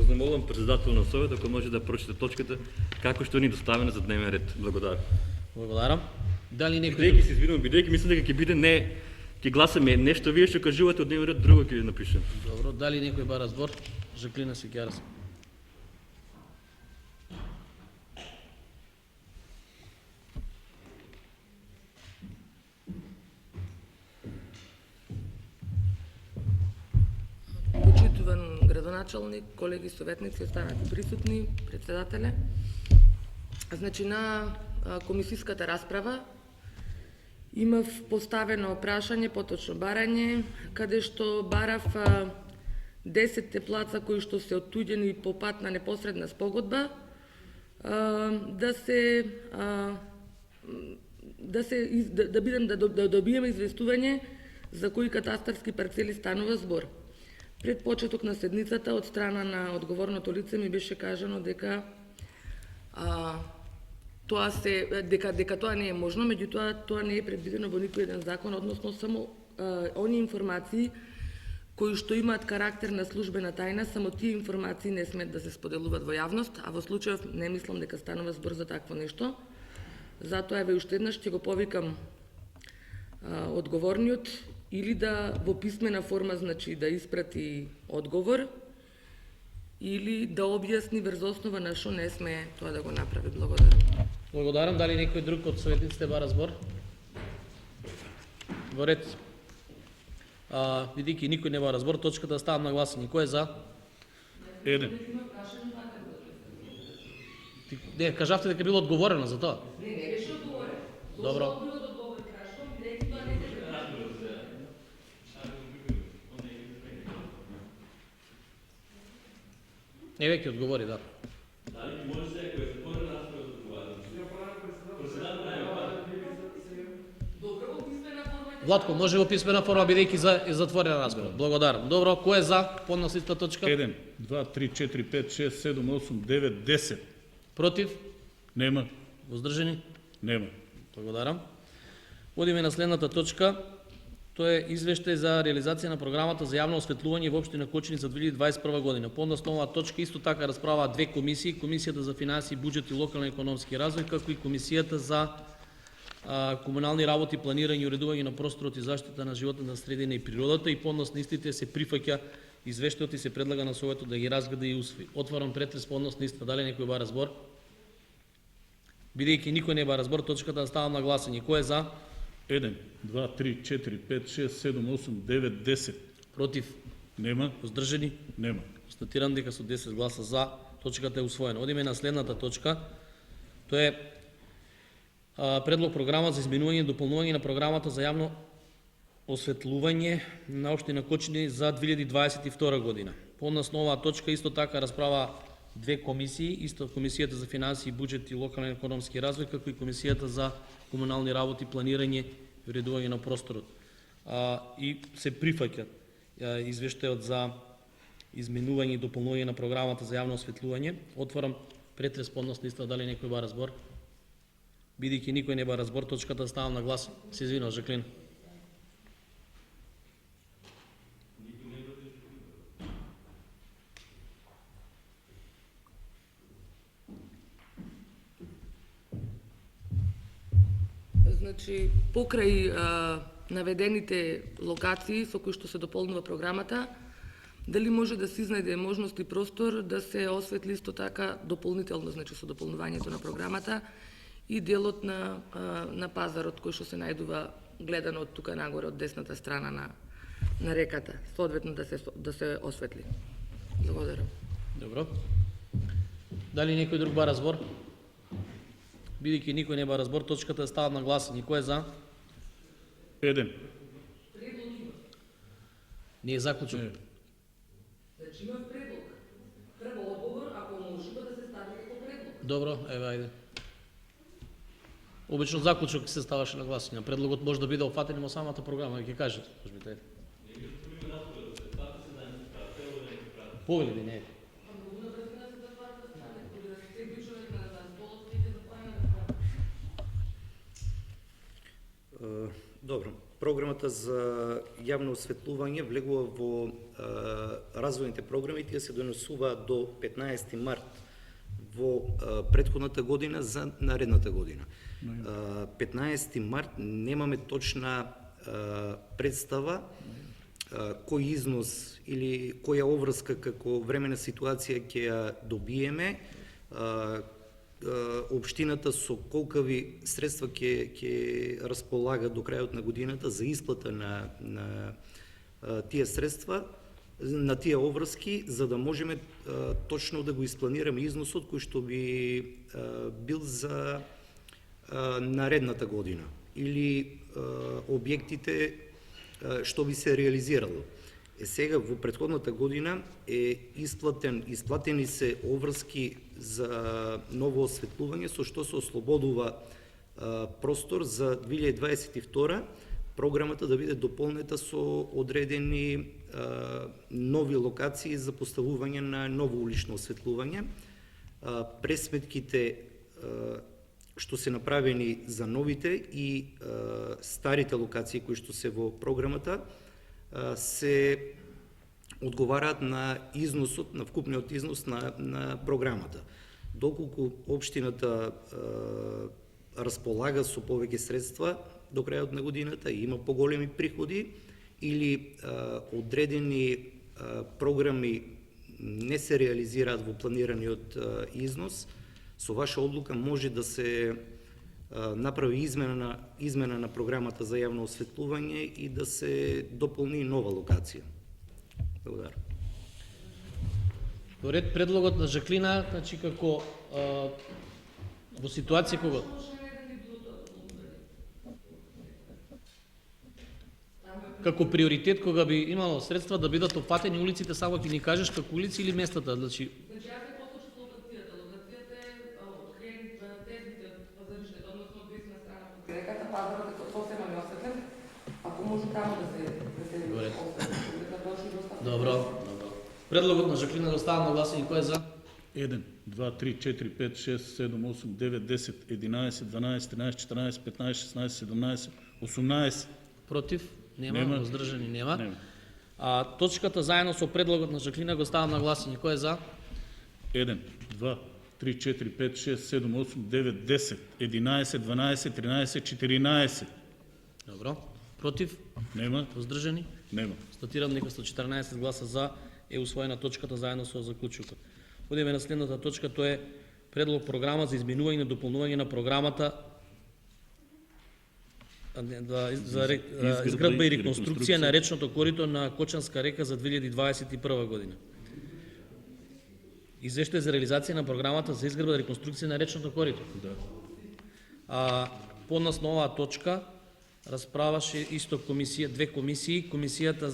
Замолувам председател на Совет, ако може да прочита точката како што ни доставена за дневен ред. Благодарам. Благодарам. Дали некој Бидејќи се извинувам, бидејќи мислам дека ќе биде не ќе гласаме нешто вие што кажувате од дневен ред, друго ќе напишем. Добро, дали некој бара збор? Жаклина Сикјарас. Почитуван градоначалник, колеги советници, останати присутни, председателе. Значи на комисиската расправа имав поставено прашање, поточно барање, каде што барав 10 плаца кои што се оттуѓени по пат на непосредна спогодба, да добиеме известување за кои катастарски парцели станува збор. Пред почеток на седницата од страна на одговорното лице ми беше кажано дека тоа не е можно, меѓутоа тоа не е предвидено во никој еден закон, односно само они информации кои што имаат карактер на службена тајна, само тие информации не смеат да се споделуваат во јавност, а во случајов не мислам дека станува збор за такво нешто. Затоа еве уште еднаш ќе го повикам одговорниот или да во писмена форма, значи да испрати одговор, или да објасни врз основа на што не сме тоа да го направи. Благодарам. Благодарам. Дали некој друг од советниците бара збор? Во ред. Бидејќи никој не бара збор, точката ставам на гласање. Кој е за? Еден. Не, кажавте дека било одговорено за тоа. Не беше одговорено. Добро. Еве ќе одговори, да. Владко, може во писмена форма, бидејќи за затворена расправа. Благодарам. Добро, кој е за подносната точка? 1, 2, 3, 4, 5, 6, 7, 8, 9, 10. Против? Нема. Воздржани? Нема. Благодарам. Одиме на следната точка. Тоа е извештај за реализација на програмата за јавно осветлување во општина Кочани за 2021 година. Подносно оваа точка исто така расправаа две комисии: Комисијата за финансии, буџет и локален економски развој, како и Комисијата за комунални работи, планирање и уредување на просторот и заштита на животната средина и природата, и подносно истите се прифаќа извештајот и се предлага на Советот да ги разгледа и усвои. Отварам претрес подносно истите. Дали некој бара збор? Бидејќи никој не бара збор, точката ставам на гласање. Кој е за? 1, 2, 3, 4, 5, 6, 7, 8, 9, 10. Против? Нема. Воздржани? Нема. Констатирам дека со 10 гласа за точката е усвоена. Одиме на следната точка. Тоа е предлог програма за изменување и дополнување на програмата за јавно осветлување на општина Кочани за 2022 година. Подносно оваа точка исто така расправа две комисии, исто Комисијата за финансии, буџет и локален економски развој, како и Комисијата за комунални работи, планирање и уредување на просторот. И се прифаќа извештајот за изменување и дополнување на програмата за јавно осветлување. Отворам претрес подносно исто. Дали некој бара збор? Бидејќи никој не бара збор, точката ставам на глас. Се извинувам, Жаклин. Значи, покрај наведените локации со кои што се дополнува програмата, дали може да се изнајде можност и простор да се осветли исто така дополнително, значи со дополнувањето на програмата, и делот на пазарот кој што се најдува гледано од тука нагоре од десната страна на реката, соодветно да се осветли. Благодарам. Добро. Дали некој друг бара збор? Бидејќи никој не бара збор, точката става на гласање. Кој е за? 1. Не е заклучок. Значи има предлог. Прво одговор, ако може да се стави како предлог. Добро, еве ајде. Обично заклучок се ставаше на гласање. Предлогот може да биде опфатен во самата програма, ќе кажете, можете. Погледи, не. Добро. Програмата за јавно осветлување влегува во развојните програми, тие се донесуваат до 15 март во претходната година за наредната година. 15 март немаме точна представа кој износ или која обврска како времена ситуација ќе ја добиеме, општината со колкави средства ќе располага до крајот на годината за исплата на тие средства, на тие обврски, за да можеме точно да го испланираме износот кој што би бил за наредната година или објектите што би се реализирало. Сега во претходната година исплатени се обврски за ново осветлување, со што се ослободува простор за 2022 програмата да биде дополнета со одредени нови локации за поставување на ново улично осветлување. Пресметките што се направени за новите и старите локации кои што се во програмата се одговараат на износот, на вкупниот износ на програмата. Доколку општината располага со повеќе средства до крајот на годината и има поголеми приходи или одредени програми не се реализираат во планираниот износ, со ваша одлука може да се направи измена на програмата за јавно осветлување и да се дополни нова локација. Благодарам. Во ред предлогот на Жаклина, значи како во ситуација кога како приоритет кога би имало средства да бидат опфатени улиците, само ќе ни кажеш како улици или местата, значи Добро. Предлогот на Жаклина го става на гласање. Кој е за? 1, 2, 3, 4, 5, 6, 7, 8, 9, 10, 11, 12, 13, 14, 15, 16, 17, 18. Против? Нема. Воздржани? Нема. Точката заедно со предлогот на Жаклина го ставам на гласање. Кој е за? 1, 2, 3, 4, 5, 6, 7, 8, 9, 10, 11, 12, 13, 14. Добро. Против? Нема. Воздржани? Нема. Статирам дека со 14 гласа за е усвоена точката заедно со заклучокот. Одиме на следната точка, тоа е предлог програма за изменување и дополнување на програмата за изградба и реконструкција на речното корито на Кочанска река за 2021 година. Извештај за реализација на програмата за изградба и реконструкција на речното корито. Поднос на оваа точка расправаше исто две комисии, комисијата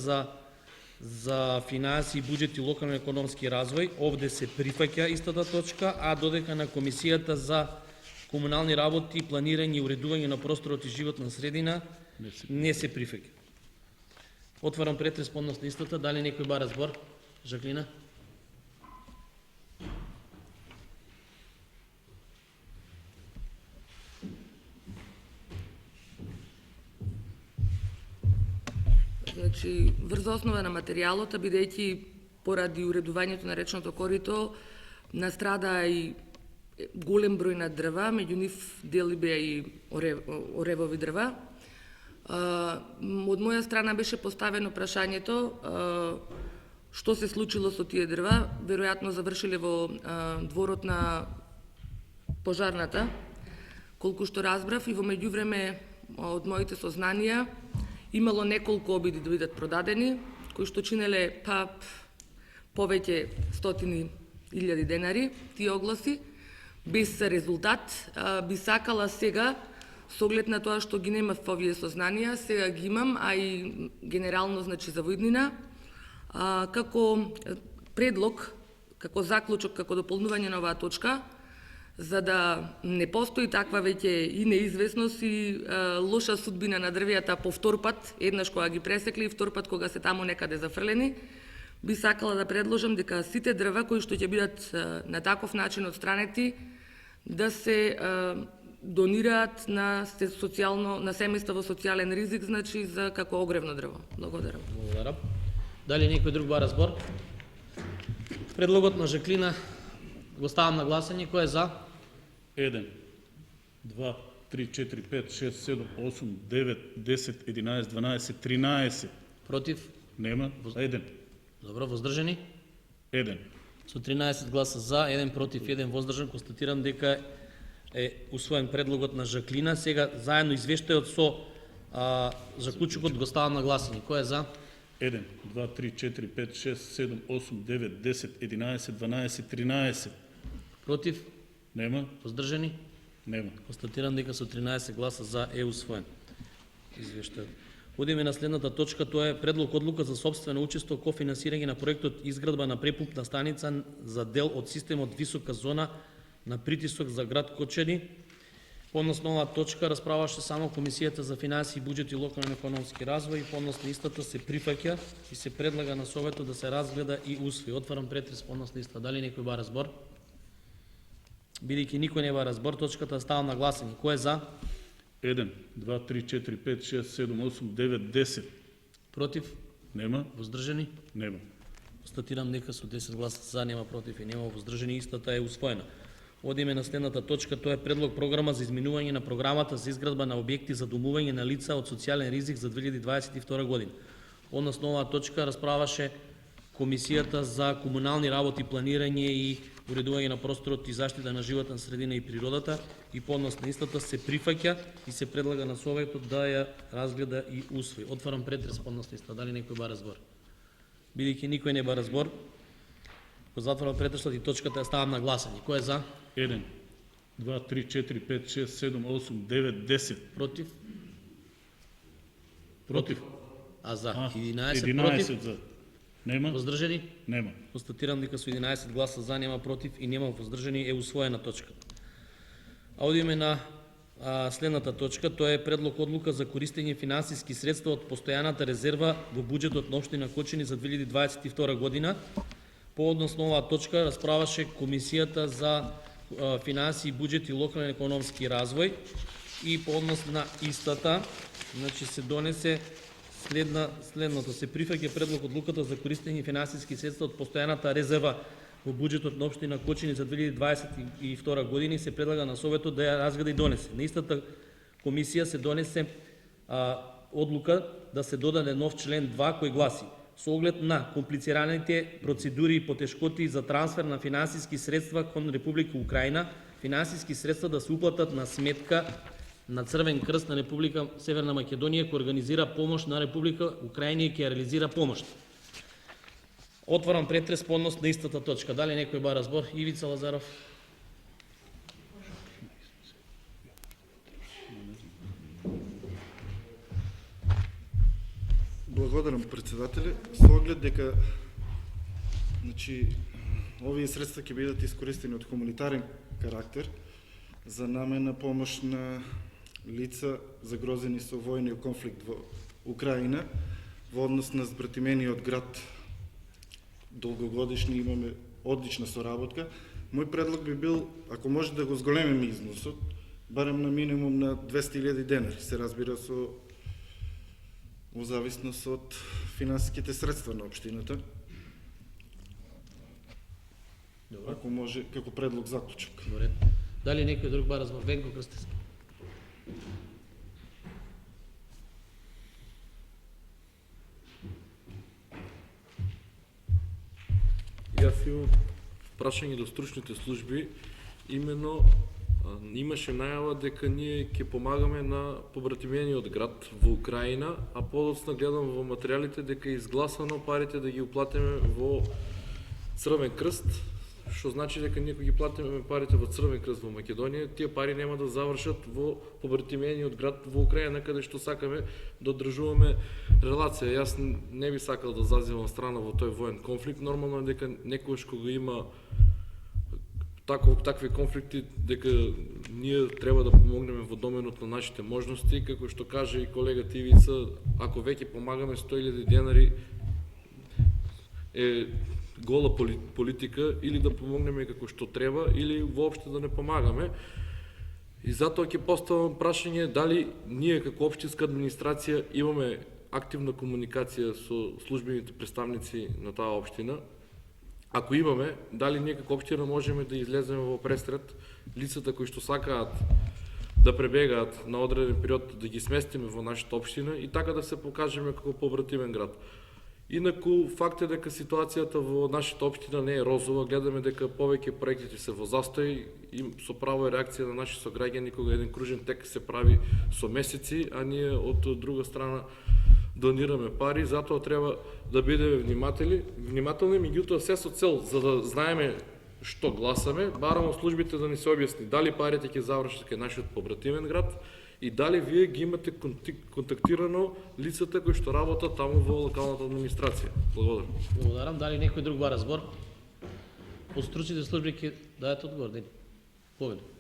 за финансии, буџет и локален економски развој. Овде се прифаќа истата точка, а додека на комисијата за комунални работи, планирање и уредување на просторот и животна средина не се прифаќа. Отварам претрес поднос на истата. Дали некој бара збор? Жаклина? Значи, врз основа на материјалот, бидејќи поради уредувањето на речното корито настрада и голем број на дрва, меѓу нив дели беа и оревови дрва. Од моја страна беше поставено прашањето што се случило со тие дрва, веројатно завршиле во дворот на пожарната, Колку што разбрав и во меѓувреме од моите сознанија, имало неколку обиди да бидат продадени, кои што чинеле повеќе стотини илјади денари, тие огласи, без резултат. Би сакала сега, со оглед на тоа што ги немав овие сознанија, сега ги имам, а и генерално, значи, за воиднина, како предлог, како заклучок, како дополнување на оваа точка, за да не постои таква веќе и неизвестност и лоша судбина на дрвијата по втор пат, еднаш кога ги пресекли и втор пат кога се таму некаде зафрлени, би сакала да предложам дека сите дрва кои што ќе бидат на таков начин отстранети, да се донираат на семејства во социјален ризик, значи за како огревно дрво. Благодарам. Благодарам. Дали некој друг бара збор? Предлогот на Жаклина го ставам на гласање. Кој е за? 1, 2, 3, 4, 5, 6, 7, 8, 9, 10, 11, 12, 13. Против? Нема. 1. Добро, воздржани? 1. Со 13 гласа за, 1 против, 1 воздржан, констатирам дека е усвоен предлогот на Жаклина. Сега заедно извештајот со заклучокот го ставам на гласање. Кој е за? 1, 2, 3, 4, 5, 6, 7, 8, 9, 10, 11, 12, 13. Против? Нема. Воздржани? Нема. Констатирам дека со 13 гласа за е усвоен извештајот. Одиме на следната точка, тоа е предлог одлука за собствено учество ко финансирање на проектот изградба на препумпна станица за дел од системот висока зона на притисок за град Кочани. Подносно оваа точка расправаше само Комисијата за финансии, буџет и локален економски развој и подносно истата се прифаќа и се предлага на Советот да се разгледа и усвои. Отварам претрес подносно иста. Дали некој бара збор? Бидејќи никој не бара збор, точката ставам на гласање. Кој е за? 1, 2, 3, 4, 5, 6, 7, 8, 9, 10. Против? Нема. Воздржани? Нема. Констатирам дека со 10 гласа за, нема против и нема воздржани, истата е усвоена. Одиме на следната точка, тоа е предлог програма за изменување на програмата за изградба на објекти за домување на лица од социјален ризик за 2022 година. Односно оваа точка расправаше Комисијата за комунални работи, планирање и уредување на просторот и заштита на животна средина и природата и подносно истата се прифаќа и се предлага на Советот да ја разгледа и усвои. Отварам претрес подносно иста. Дали некој бара збор? Бидејќи никој не бара збор, го затварам претресот и точката ја ставам на гласање. Кој е за? 1, 2, 3, 4, 5, 6, 7, 8, 9, 10. Против? Против. А за? 11 11 против? за. Нема. Воздржани? Нема. Констатирам дека со 11 гласа за, нема против и нема воздржани, е усвоена точка. А одиме на следната точка, тоа е предлог одлука за користење финансиски средства од постојаната резерва во буџетот на општина Кочани за 2022 година. По однос на оваа точка расправаше Комисијата за финансии, буџет и локален економски развој и по однос на истата, значи се донесе следното. Се прифаќа предлог одлуката за користење финансиски средства од постојаната резерва во буџетот на општина Кочани за 2022 година и се предлага на Советот да ја разгледа и донесе. На истата комисија се донесе одлука да се додаде нов член 2 кој гласи: со оглед на комплицираните процедури и потешкоти за трансфер на финансиски средства кон Република Украина, финансиски средства да се уплатат на сметка на Црвен крст на Република Северна Македонија, кој организира помош на Република Украина и ќе реализира помош. Отварам претрес по однос на истата точка. Дали некој бара збор? Ивица Лазаров. Благодарам, председателе. Со оглед дека овие средства ќе бидат искористени од хуманитарен карактер за намена помош на лица загрозени со војни конфликт во Украина во однос на збратимениот град. Долгогодишни имаме одлична соработка. Мој предлог би бил, ако може да го зголемиме износот, барем на минимум на 200.000 денари, се разбира во зависност од финансиските средства на општината. Добро. Ако може, како предлог заклучок. Добре. Дали некој друг бара збор? Венко Крстевски. Јас имам прашање до стручните служби, именно Имаше најава дека ние ќе помагаме на побратимениот град во Украина, а подоцна гледам во материјалите дека е изгласано парите да ги уплатиме во Црвен крст, што значи дека ние кога ги платиме парите во Црвен крст во Македонија, тие пари нема да завршат во побратимениот град во Украина, каде што сакаме да одржуваме релација. Јас не би сакал да зазивам страна во тој воен конфликт. Нормално е дека некојаш кога има такви конфликти, дека ние треба да помогнеме во доменот на нашите можности, како што каже и колега Тивица, ако веќе помагаме 100.000 денари е гола политика, или да помогнеме како што треба, или воопште да не помагаме. И затоа ќе поставам прашање дали ние како општинска администрација имаме активна комуникација со службените представници на таа општина. Ако имаме, дали ние како општина можеме да излеземе во пресред лицата кои што сакаат да пребегаат на одреден период, да ги сместиме во нашата општина и така да се покажеме како побратимен град. Инаку, факт е дека ситуацијата во нашата општина не е розова, гледаме дека повеќе проектите се во застој и со право е реакција на наши сограѓани кога еден кружен тек се прави со месеци, а ние од друга страна донираме пари, затоа треба да бидеме внимателни, меѓутоа се со цел за да знаеме што гласаме, барамо службите да ни се објасни дали парите ќе завршат кај нашиот побратимен град и дали вие ги имате контактирано лицата кои што работат таму во локалната администрација. Благодарам. Благодарам. Дали некој друг бара збор? Од стручните служби ќе дадат одговор. Повеќе.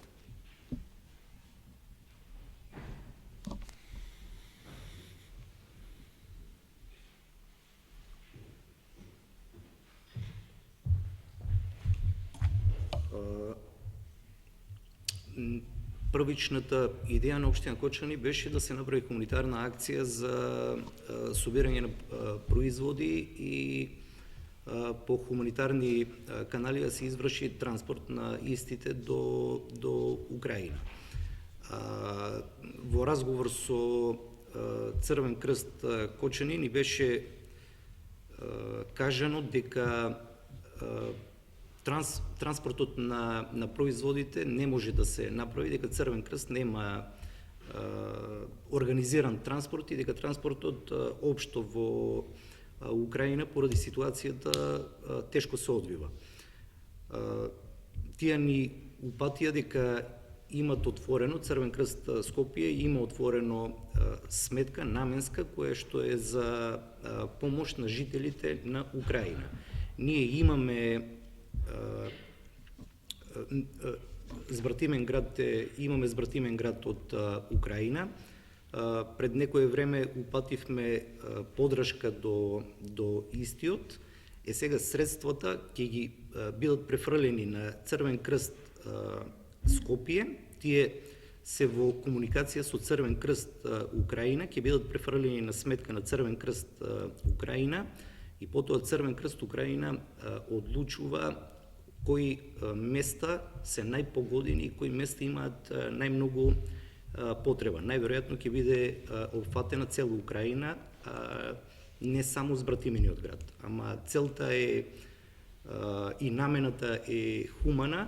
Првичната идеја на општина Кочани беше да се направи комунитарна акција за собирање на производи и по хуманитарни канали да се изврши транспорт на истите до Украина. Во разговор со Црвен крст Кочани ни беше кажано дека транспортот на производите не може да се направи, дека Црвен крст нема организиран транспорт и дека транспортот општо во Украина поради ситуацијата тешко се одвива. Тие ни упатија дека имат отворено, Црвен крст Скопје има отворено сметка наменска која што е за помош на жителите на Украина. Ние имаме збратимен град од Украина. Пред некое време упативме подршка до истиот. Сега средствата ќе ги бидат префрлени на Црвен крст Скопје. Тие се во комуникација со Црвен крст Украина, ќе бидат префрлени на сметка на Црвен крст Украина и потоа Црвен крст Украина одлучува кои места се најпогодени и кои места имаат најмногу потреба. Најверојатно ќе биде опфатена цела Украина, не само збратимениот град, ама целта е и намената е хумана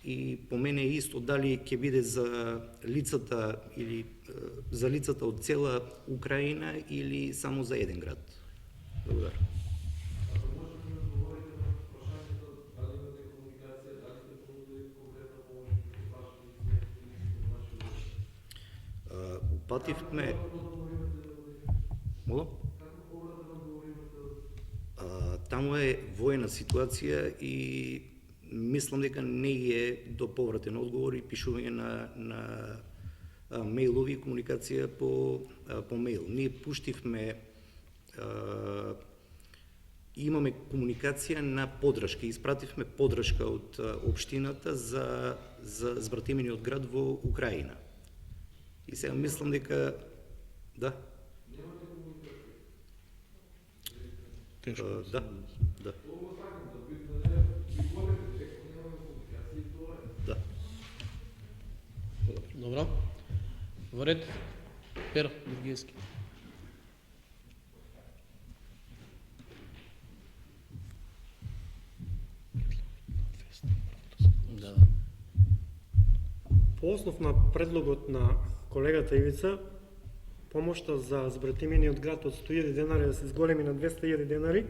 и по мене е исто дали ќе биде за лицата или за лицата од цела Украина или само за еден град. Благодарам. Упативме... Мола? Таму е воена ситуација и мислам дека не е до повратен одговор и пишување на мејлови и комуникација по мејл. Ние пуштивме имаме комуникација на подршка, испративме подршка од општината за збратимениот град во Украина. И сега мислам дека да. Да. Да. Да. Добро. Во ред. Пер Георгиевски. Да. По основ на предлогот на колегата Ивица, помошта за збратимениот град од 100.000 денари да се зголеми на 200.000 денари,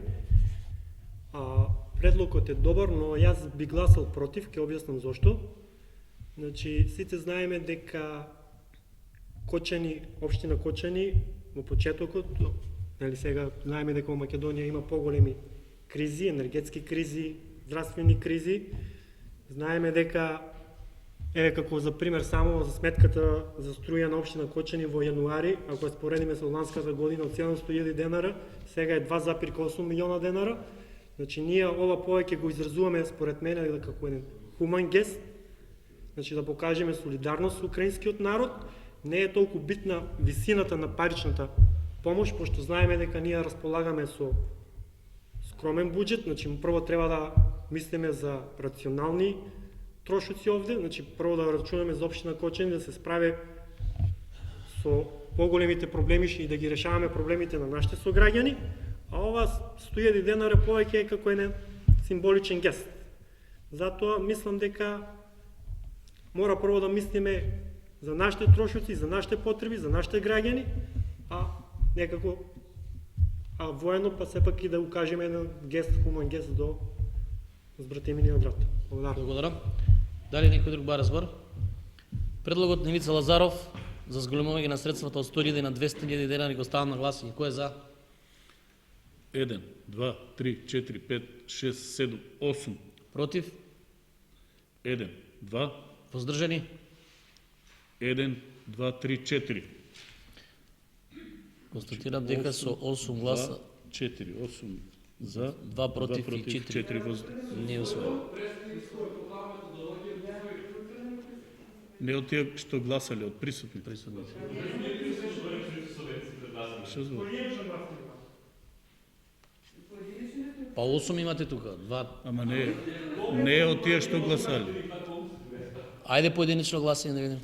предлогот е добар, но јас би гласал против, ќе објаснам зошто. Значи, сите знаеме дека Кочани, општина Кочани, во почетокот, нели сега знаеме дека во Македонија има поголеми кризи, енергетски кризи, здравствени кризи. Знаеме дека, еве како за пример само за сметката за струја на општина Кочани во јануари, ако ја споредиме со ланската година од 700.000 денара, сега е 2,8 милиона денара. Значи ние ова повеќе го изразуваме според мене како еден хуман гест, значи да покажеме солидарност со украинскиот народ. Не е толку битна висината на паричната помош, пошто знаеме дека ние располагаме со скромен буџет, значи прво треба да мислиме за рационални трошоци овде, значи прво да рачунаме за општина Кочани да се справи со поголемите проблеми и да ги решаваме проблемите на нашите сограѓани, а ова 100.000 денара повеќе е како еден символичен гест. Затоа мислам дека мора прво да мислиме за нашите трошоци, за нашите потреби, за нашите граѓани, а некако воено, па сепак и да укажеме еден гест, хуман гест до збратимениот град. Благодарам. Дали некој друг ба разбор? Предлогот на Ивица Лазаров за зголемување на средствата од 100.000 на 200.000 денари го ставам на гласање. Кој е за? 1, 2, 3, 4, 5, 6, 7, 8. Против? 1, 2. Воздржани? 1, 2, 3, 4. Констатирам дека со 8 гласа 4, 8 за, 2 против и 4 не е усвоено. Не од тие што гласале, од присутни. Што збор? Па 8 имате тука, 2. Ама не е од тие што гласале. Ајде поединечно гласање да видим.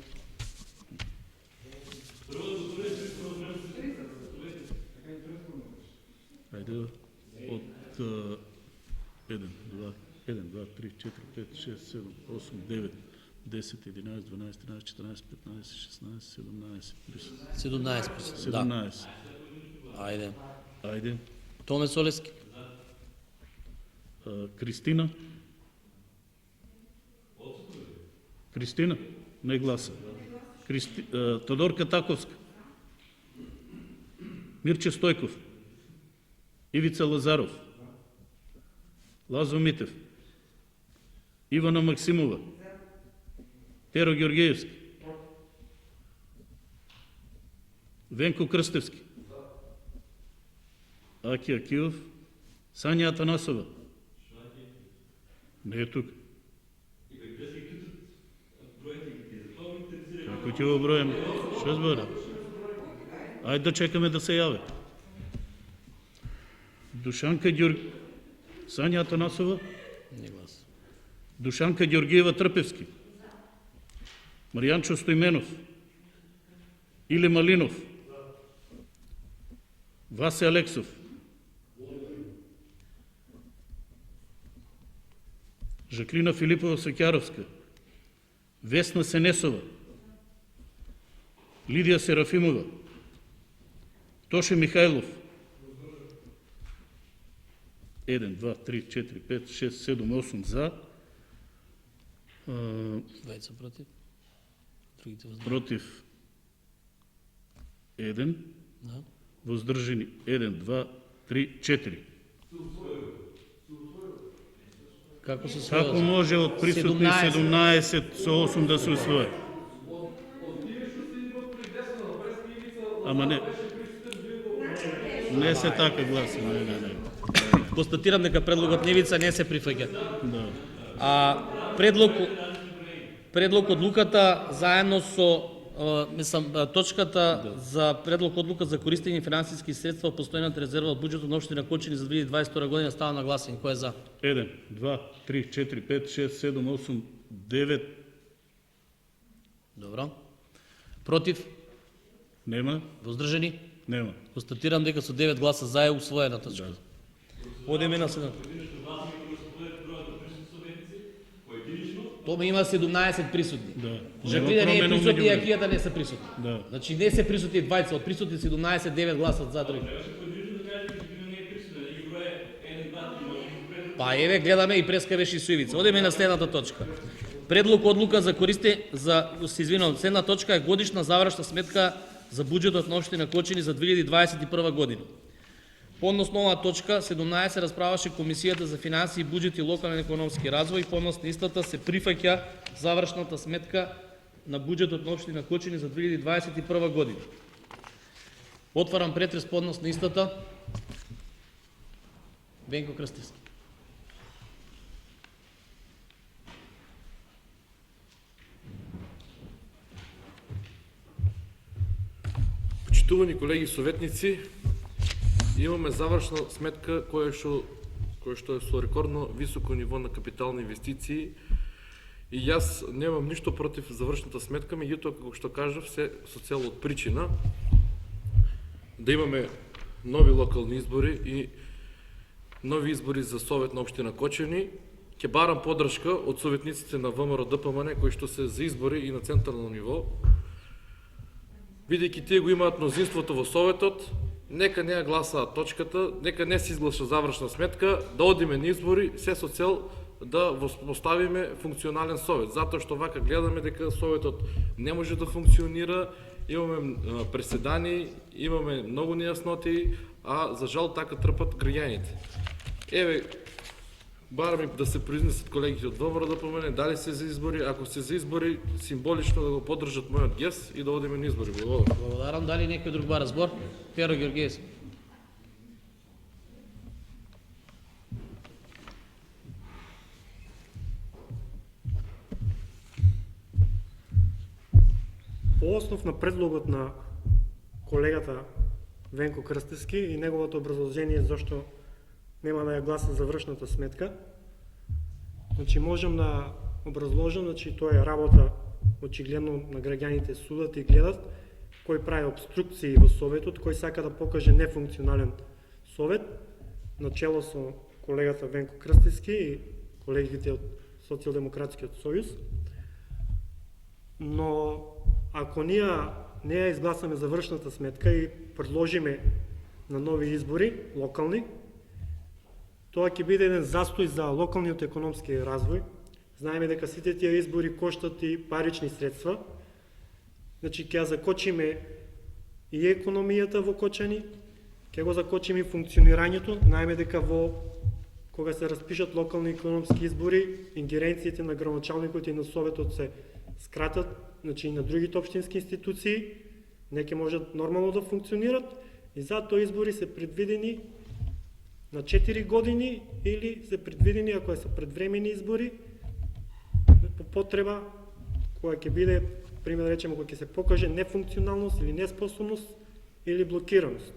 Ајде од 1, 2, 3, 4, 5, 6, 7, 8, 9, 10, 11, 12, 13, 14, 15, 16, 17. 17, да. 17. Ајде. Томе Солески. Кристина. Кристина, не гласа. Тодорка Таковска. Мирче Стојков. Ивица Лазаров. Лазо Митев. Ивана Максимова. Теро Георгиевски. Венко Крстевски. Аки Акиов. Сања Атанасова. Не е тук. Како ќе го бројам? Што збора? Ајде да чекаме да се јаве. Душанка Сања Атанасова. Не гласа. Душанка Ѓоргиева Трпевски. Маријанчо Стојменов. Иле Малинов. Васе Алексов. Жаклина Филипова Сакјаровска. Весна Сенесова. Лидија Серафимова. Тоше Михајлов. 1, 2, 3, 4, 5, 6, 7, 8 за. Двајца против. Другите воздржани. Против 1. Да. Воздржани 1, 2, 3, 4. Како се Како може од присутни 17 со 8 да се усвои? Ама не се така гласи, не. Констатирам дека предлогот на Ивица не се прифаќа. Да. Предлог одлуката заедно со точката за предлог одлука за користење финансиски средства од постојната резерва од буџетот на општина Кочани за 2022 година става на гласање. Кој е за? 1, 2, 3, 4, 5, 6, 7, 8, 9. Добро. Против? Нема. Воздржани? Нема. Констатирам дека со 9 гласа за е усвоена точка. Одеме на следната. Тома има 17 присутни. Да. Жаклина не е Промена присутна и меѓу Акијата не са присутни. Да. Значи не се присутни 20, од присутни 17, 9 гласат за други. Па еве гледаме и преска беше и Суивица. Одеме на следната точка. Предлог одлука за се извинувам, следна точка е годишна завршна сметка за буџетот на општина Кочани за 2021 година. По односно оваа точка 17 расправаше Комисијата за финансии, буџет и локален економски развој. По односно истата се прифаќа завршната сметка на буџетот на општина Кочани за 2021 година. Отварам претрес по однос на истата. Венко Крстевски. Почитувани колеги советници, имаме завршна сметка која што е со рекордно високо ниво на капитални инвестиции и јас немам ништо против завршната сметка, меѓутоа како што кажав се со цел од причина да имаме нови локални избори и нови избори за Совет на општина Кочани. Ќе барам поддршка од советниците на ВМРО ДПМН кои што се за избори и на централно ниво. Бидејќи тие го имаат мнозинството во Советот, нека не ја гласаат точката, нека не се изгласа завршна сметка, да одиме на избори, се со цел да поставиме функционален Совет. Затоа што вака гледаме дека Советот не може да функционира, имаме преседани, имаме многу нејасноти, а за жал така трпат граѓаните. Еве, барам да се произнесат колегите од ВМРО да помене дали се за избори, ако се за избори, символично да го поддржат мојот гес и да одиме на избори. Благодарам. Благодарам. Дали некој друг бара збор? Перо Георгиевски. По основ на предлогот на колегата Венко Крстевски и неговото образложение зашто нема да ја гласа завршната сметка, значи можам да образложам, значи тоа е работа очигледно на граѓаните судат и гледат кој прави обструкции во Советот, кој сака да покаже нефункционален Совет, начело со колегата Венко Крстевски и колегите од Социјалдемократскиот сојуз. Но ако ние не ја изгласаме завршната сметка и предложиме на нови избори, локални, тоа ќе биде еден застој за локалниот економски развој. Знаеме дека сите тие избори коштат и парични средства. Значи ќе ја закочиме и економијата во Кочани, ќе го закочиме и функционирањето. Знаеме дека кога се распишат локални економски избори, ингеренциите на градоначалникот и на Советот се скратат, значи и на другите општински институции, не ќе можат нормално да функционират и затоа избори се предвидени на 4 години или се предвидени, ако се предвремени избори, по потреба, која ќе биде, пример речемо, кога ќе се покаже нефункционалност или неспособност или блокираност.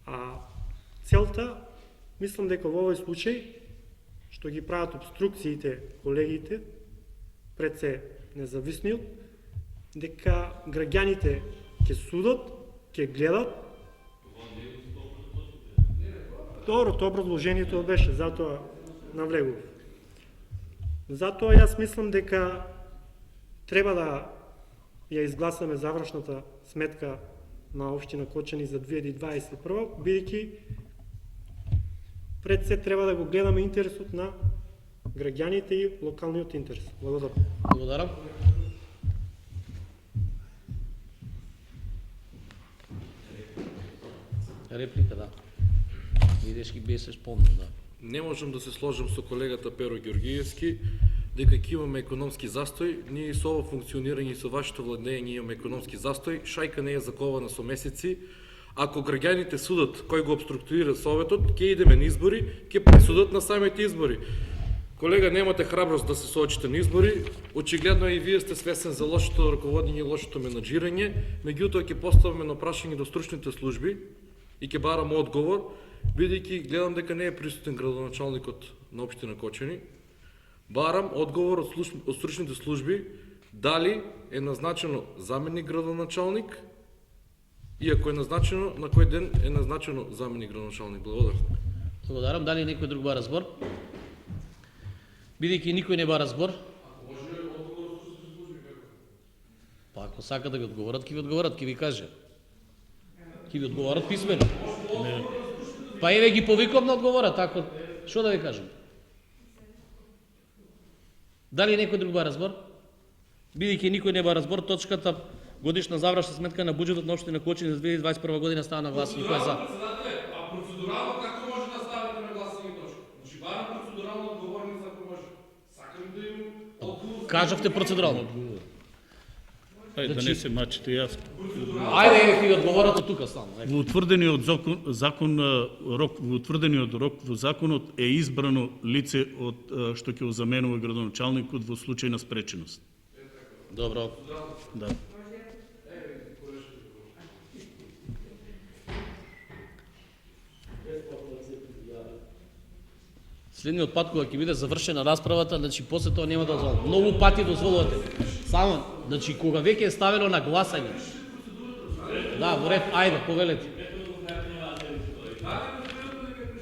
А целта, мислам дека во овој случај, што ги прават обструкциите колегите, пред се независниот, дека граѓаните ќе судат, ќе гледат. Добро, тоа образложението беше, затоа навлегував. Затоа јас мислам дека треба да ја изгласаме завршната сметка на општина Кочани за 2021, бидејќи пред се треба да го гледаме интересот на граѓаните и локалниот интерес. Благодарам. Благодарам. Реплика, да. Видеш ги беше спомнен, да. Не можам да се сложам со колегата Перо Георгиевски, дека ќе имаме економски застој, ние со ово функционирање и со вашето владење имаме економски застој, шајка не е закована со месеци. Ако граѓаните судат кој го обструктурира Советот, ќе идеме на избори, ќе пресудат на самите избори. Колега, немате храброст да се соочите на избори, очигледно и вие сте свесен за лошото раководење и лошото менаџирање, меѓутоа ќе поставаме на прашање до стручните служби и ќе барам одговор, бидејќи гледам дека не е присутен градоначалникот на општина Кочани. Барам одговор од стручните служби дали е назначено заменик градоначалник и ако е назначено, на кој ден е назначено заменик градоначалник. Благодарам. Благодарам. Дали некој друг бара збор? Бидејќи никој не бара збор, Ако сака да ви одговорат, ќе ви каже. Ќе ви одговорат писмено. Па еве ги повикам да одговорат, ако што да ви кажам? Дали некој друг ба разбор? Бидејќи никој не ба разбор, точката годишна завршна сметка на буџетот на општина Кочани за 2021 година става на гласање. Кој е за? А процедурално како може да ставите на гласање точка? Значи барам процедурално одговорница ако може. Сакам да им одговор. Кажавте процедурално. Ајде да не се мачите јас. Ајде еве ќе ви одговорат од тука само. Во утврдениот рок во законот е избрано лице од што ќе го заменува градоначалникот во случај на спреченост. Добро. Да. Следниот пат кога ќе биде завршена расправата, значи после тоа нема да дозволам. Многу пати дозволувате. Само, значи кога веќе е ставено на гласање. Да, во ред, ајде, повелете.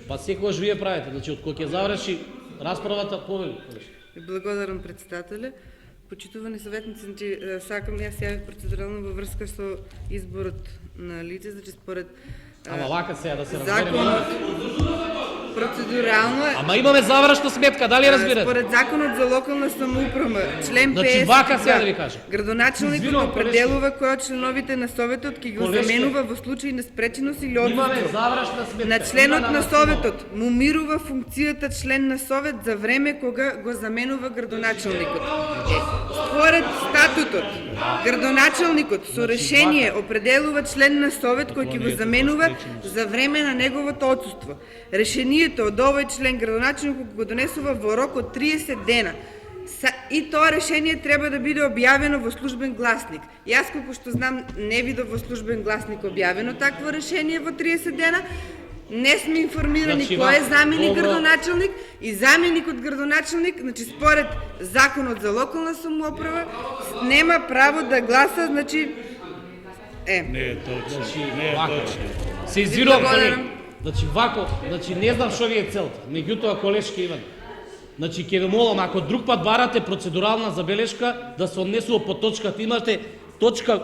Па секогаш вие правите, значи од кога ќе заврши расправата, повели. Благодарам председателе. Почитувани советници, значи сакам јас јавив процедурално во врска со изборот на лице, значи според Ама вака сега да се разбереме. Процедурално е. Ама имаме завршна сметка, дали разбирате? Според законот за локална самоуправа, член 50. Значи вака сега да ви кажам. Градоначалникот определува кој од членовите на советот ќе го заменува во случај на спреченост или Имаме одсуство. завршна сметка. На членот на советот му мирува функцијата член на совет за време кога го заменува градоначалникот. Според статутот, градоначалникот со решение определува член на совет кој ќе го заменува за време на неговото отсуство. Решението од овој член градоначалникот го донесува во рок од 30 дена. И тоа решение треба да биде објавено во службен гласник. Јас колку што знам не видов во службен гласник објавено такво решение во 30 дена. Не сме информирани Значи, кој е заменик добро. градоначалник и заменикот градоначалник, значи според законот за локална самоуправа нема право да гласа, значи Не е точно. Не е точно. Се извинувам, Благодарам. колеги. Значи вако, значи не знам што ви е целта. Меѓутоа колешки Иван. Значи ќе ве молам, ако друг пат барате процедурална забелешка да се однесува по точката, имате точка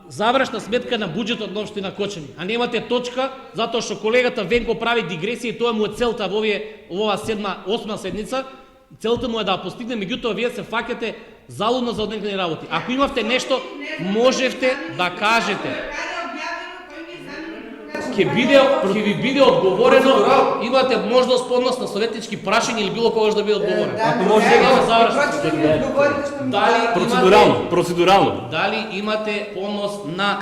завршна сметка на буџетот на општина Кочани, а немате точка затоа што колегата Венко прави дигресија и тоа му е целта во ова 7-8 седница. Целта му е да постигне, меѓутоа вие се фаќате залудно за однекни работи. Ако имавте нешто, можевте да кажете. Ќе ви биде одговорено, имате можност поднос на советнички прашања или било когаш да биде одговорено. Ако може да завршите. Процедурално. Дали имате поднос на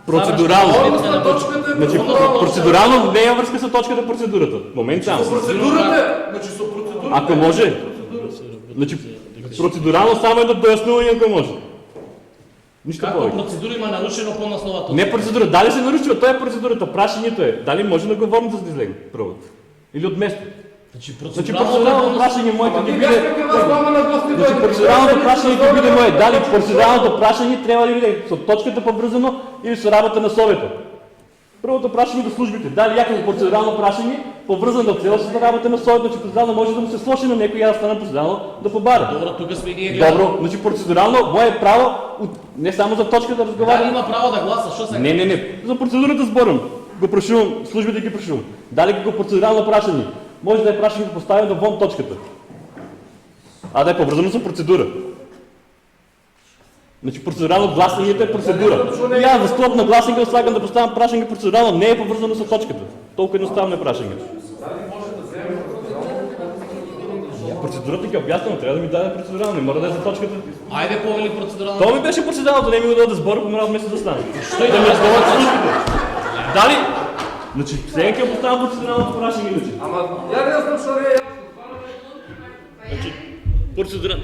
Процедурално. завршна сметка на точката? Значи, процедурално не е врска со точката процедурата. Момент само. Значи со процедура. Ако може. Значи, процедурално само едно дојаснување ако може. Ништо Како повеќе. процедура има нарушено поднос на оваа точка? Не процедура, дали се нарушува, тоа е процедурата, прашањето е. Дали може наговорното да се излегне прво? Или од место? Значи Процедуралното прашање моето ќе биде. Значи процедуралното прашање ќе биде мое. Дали процедуралното прашање треба да биде со точката поврзано или со работа на советот? Првото прашање до службите. Дали јако процедурално прашање поврзано до целосната работа на советот, значи процедурално може да му се слоши на некој ја да стане процедурално да побара. Добро, тука сме и ние гледаме. Добро, значи процедурално мое право не само за точка да разговарам. Дали има право да гласа? Што се? Не. За процедурата зборам. Го прашувам, службите ги прашувам. Дали го процедурално прашање? Може да е прашање поставено вон точката. А да е поврзано со процедура. Значи процедурално гласањето е процедура. И јас за столб на гласање сакам да поставам прашање процедурално, не е поврзано со точката. Толку едноставно е прашањето. Процедурата ќе објаснам, треба да ми даде процедурално, не мора да е за точката. Ајде повели процедурално. Тоа ми беше процедуралното, не ми го даде збор, померал месец да стане. Што и да ми разговарат службите. Дали? Значи, сега ќе поставам процедуралното прашање, значи. Ама ја не знам што е.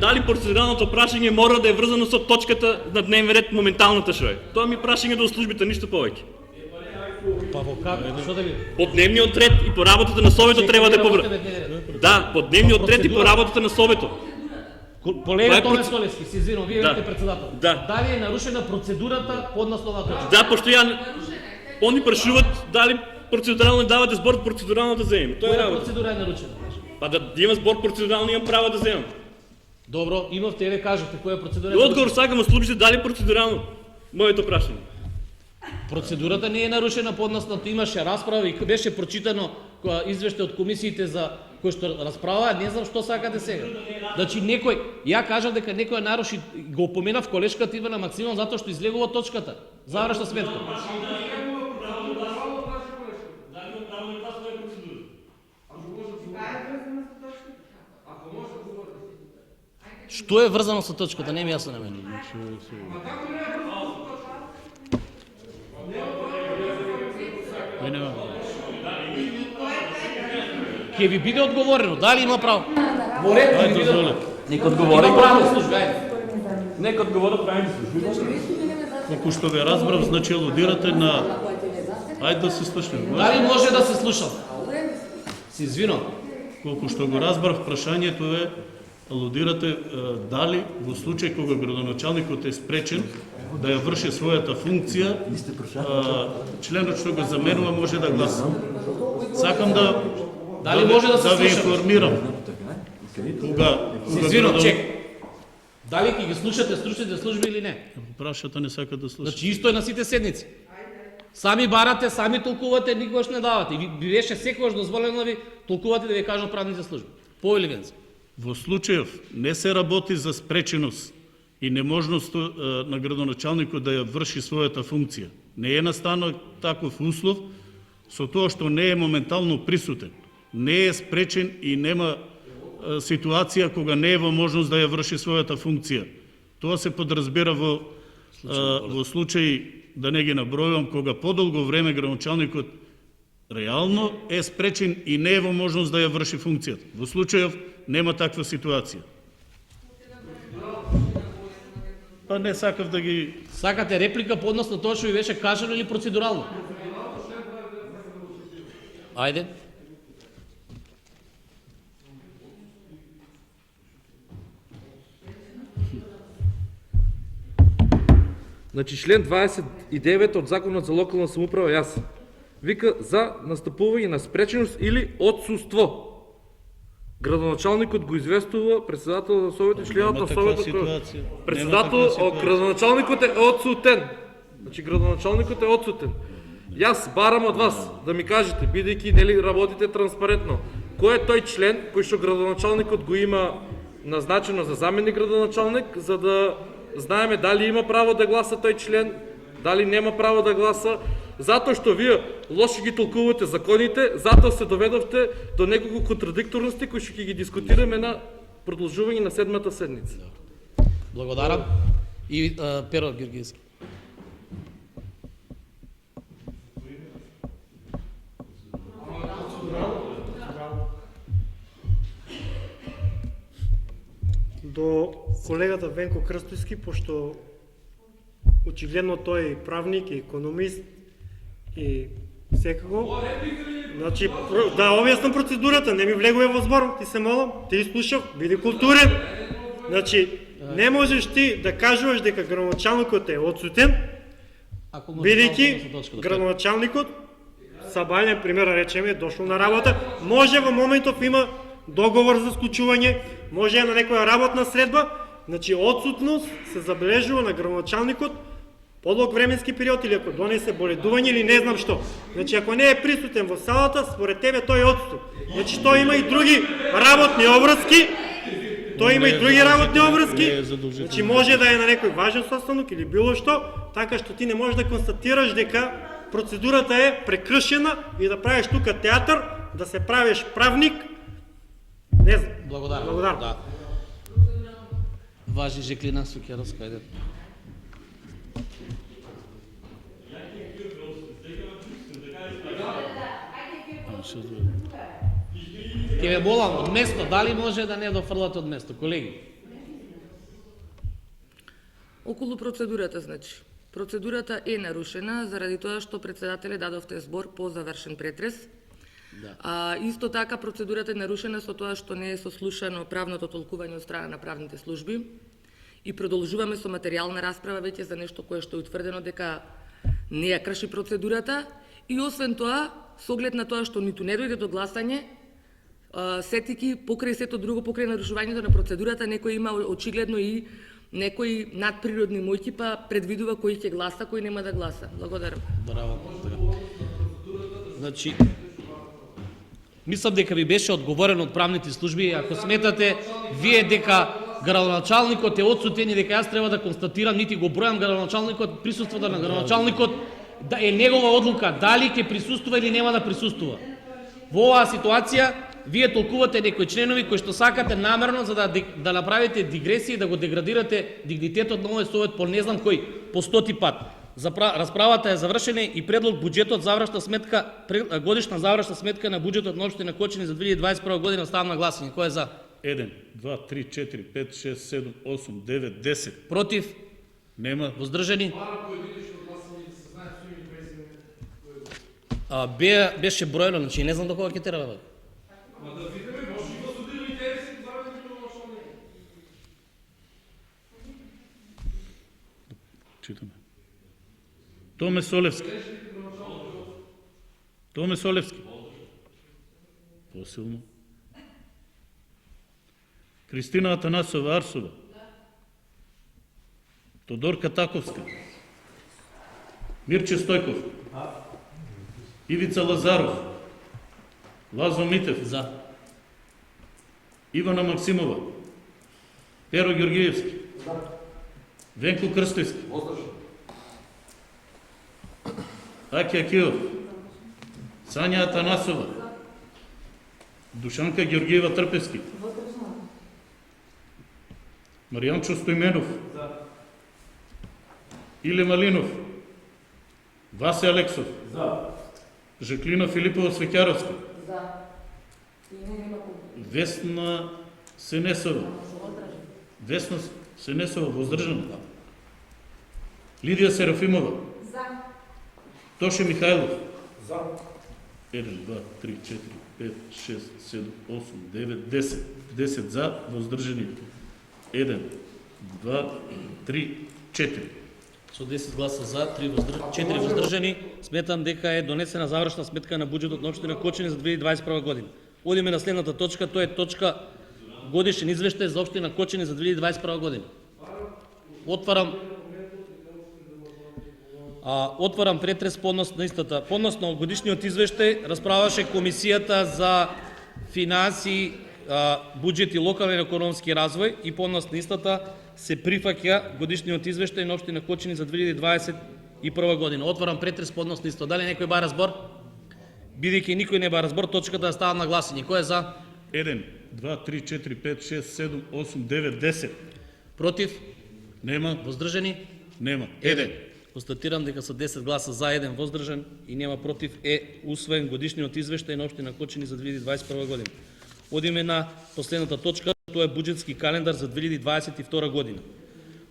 Дали процедуралното прашање мора да е врзано со точката на дневен ред моменталната што е? Тоа ми е прашање до службите, ништо повеќе. Па во како? Што да ви? По дневниот ред и по работата на советот треба да е поврзано. Да, по дневниот ред и по работата на советот. Колега Томе Столевски, се извинувам, вие бевте председател. Да. Дали е нарушена процедурата по однос на оваа точка? Да, пошто они прашуват дали процедурално давате збор процедурално да земеме. Тоа е Која работа. процедура е нарушена? Па да имам збор процедурално имам право да земам. Добро, имавте, еве кажете, која процедура? Одговор сакам од службите дали процедурално моето прашање. Процедурата не е нарушена, подоцнато имаше расправа и беше прочитано извештај од комисиите за кои што расправаа, не знам што сакате сега. Значи некој, ја кажав дека некој наруши, го опоменав колешката Ивана Максимов затоа што излегува точката. Завршна сметка. Што е врзано со точката? Не ми јасно на мене. Ќе ви биде одговорено, дали има право? Морете ви биде. Нека одговори правна служба, Нека одговори правните служби. Колку што ве разбрав, значи алудирате на... Ајде да се слушаме. Дали може да се слушам? Се извинувам. Колку што го разбрав, прашањето е алудирате дали во случај кога градоначалникот е спречен да ја врши својата функција, членот што го заменува може да гласа. Сакам дали може да се ве слушам? информирам. Се извинувам, чек. Дали ќе ги слушате стручните служби или не? Прашата не сака да слуша. Значи исто е на сите седници. Сами барате, сами толкувате, никогаш не давате. И ви беше секогаш дозволено ви толкувате да ви кажат правните служби. По или венце. Во случајов не се работи за спреченост и неможност на градоначалникот да ја врши својата функција. Не е настанал таков услов со тоа што не е моментално присутен. Не е спречен и нема ситуација кога не е во можност да ја врши својата функција. Тоа се подразбира во случај, да не ги набројувам, кога подолго време градоначалникот реално е спречен и не е во можност да ја врши функцијата. Во случајов нема таква ситуација. Па не сакав да ги... Сакате реплика по однос на тоа што ви беше кажано или процедурално? Ајде. Значи член 29 од Законот за локална самоуправа јас вика за настапување на спреченост или отсуство. Градоначалникот го известува председател на советот, членот на советот. Градоначалникот е отсутен. Значи градоначалникот е отсутен. Јас барам од вас да ми кажете, бидејќи нели работите транспарентно, кој е тој член кој што градоначалникот го има назначено за заменик градоначалник, за да знаеме дали има право да гласа тој член, дали нема право да гласа, затоа што вие лошо ги толкувате законите, затоа се доведовте до неколку контрадикторности кои што ќе ги дискутираме на продолжување на седмата седница. Благодарам. И Перо Георгиевски. До колегата Венко Крстојски, пошто очигледно тој е правник, и економист и секако. Значи, да објаснам процедурата, не ми влегува во збор, ти се молам, ти слушав, биди културен. Значи, не можеш ти да кажуваш дека градоначалникот е отсутен, бидејќи градоначалникот, Сабајлен пример речеме, дошол на работа, може во моментов има договор за склучување, може на некоја работна средба, значи отсутност се забележува на градоначалникот подлог временски период или ако донесе боледување или не знам што. Значи ако не е присутен во салата, според тебе тој е отсутен. Значи тој има и други работни обврски, значи може да е на некој важен состанок или било што, така што ти не можеш да констатираш дека процедурата е прекршена и да правиш тука театар, да се правиш правник. Не знам. Благодарам. Да. Важи Жеклина Сукеровска, ајде. Ке ве молам, од место, дали може да не дофрлате од место, колеги? Околу процедурата, значи. Процедурата е нарушена заради тоа што председателе дадовте збор по завршен претрес. Да. Исто така процедурата е нарушена со тоа што не е сослушано правното толкување од страна на правните служби и продолжуваме со материјална расправа веќе за нешто кое што е утврдено дека не ја крши процедурата и освен тоа, со оглед на тоа што ниту не дојде до гласање, сетики покрај сето друго, покрај нарушувањето на процедурата, некој има очигледно и некои надприродни моќи, па предвидува кој ќе гласа, кој нема да гласа. Благодарам. Браво. Значи, мислам дека ви беше одговорено од правните служби. Ако сметате вие дека градоначалникот е отсутен и дека јас треба да констатирам, нити го бројам градоначалникот, присуството на градоначалникот да е негова одлука дали ќе присуствува или нема да присуствува. Во оваа ситуација вие толкувате некои членови кои што сакате намерно за да направите дигресија и да го деградирате дигнитетот на овој совет по не знам кој, по 100-ти пат. Расправата е завршена и предлог буџетот завршна сметка, годишна завршна сметка на буџетот на општина Кочани за 2021 година ставам на гласање. Кој е за? 1, 2, 3, 4, 5, 6, 7, 8, 9, 10. Против? Нема. Воздржани? Беше броено, значи не знам до кога ќе треба. Читаме. Томе Солевски. Томе Солевски. Посилно. Кристина Атанасова Арсова. Тодорка Таковска. Мирче Стојков. Ивица Лазаров. Лазо Митев. За. Ивана Максимова. Перо Георгиевски. Венко Крстојски. Аки Акиов. Сања Атанасова. Душанка Георгиева Трпевски. Маријанчо Стојменов. Иле Малинов. Васе Алексов. Жаклина Филипова Свеќаровска. Весна Сенесова. Весна Сенесова воздржана. Лидија Серафимова. Тоше Михајлов. 1, 2, 3, 4, 5, 6, 7, 8, 9, 10. 10 за, воздржани. 1, 2, 3, 4. Со 10 гласа за, 4 воздржани, сметам дека е донесена завршна сметка на буџетот на општина Кочани за 2021 година. Одиме на следната точка, тоа е точка годишен извештај за општина Кочани за 2021 година. Отварам претрес поднос на истата. Поднос на годишниот извештај расправаше Комисијата за финансии, буџет и локален економски развој и поднос на истата се прифаќа годишниот извештај на општина Кочани за 2021 година. Отварам претрес поднос на истото. Дали некој бара збор? Бидејќи никој не бара збор, точката да става на гласање. Кој е за? 1, 2, 3, 4, 5, 6, 7, 8, 9, 10. Против? Нема. Воздржани? Нема. 1. Констатирам дека со 10 гласа за, 1 воздржан и нема против е усвоен годишниот извештај на општина Кочани за 2021 година. Одиме на последната точка, тоа е буџетски календар за 2022 година.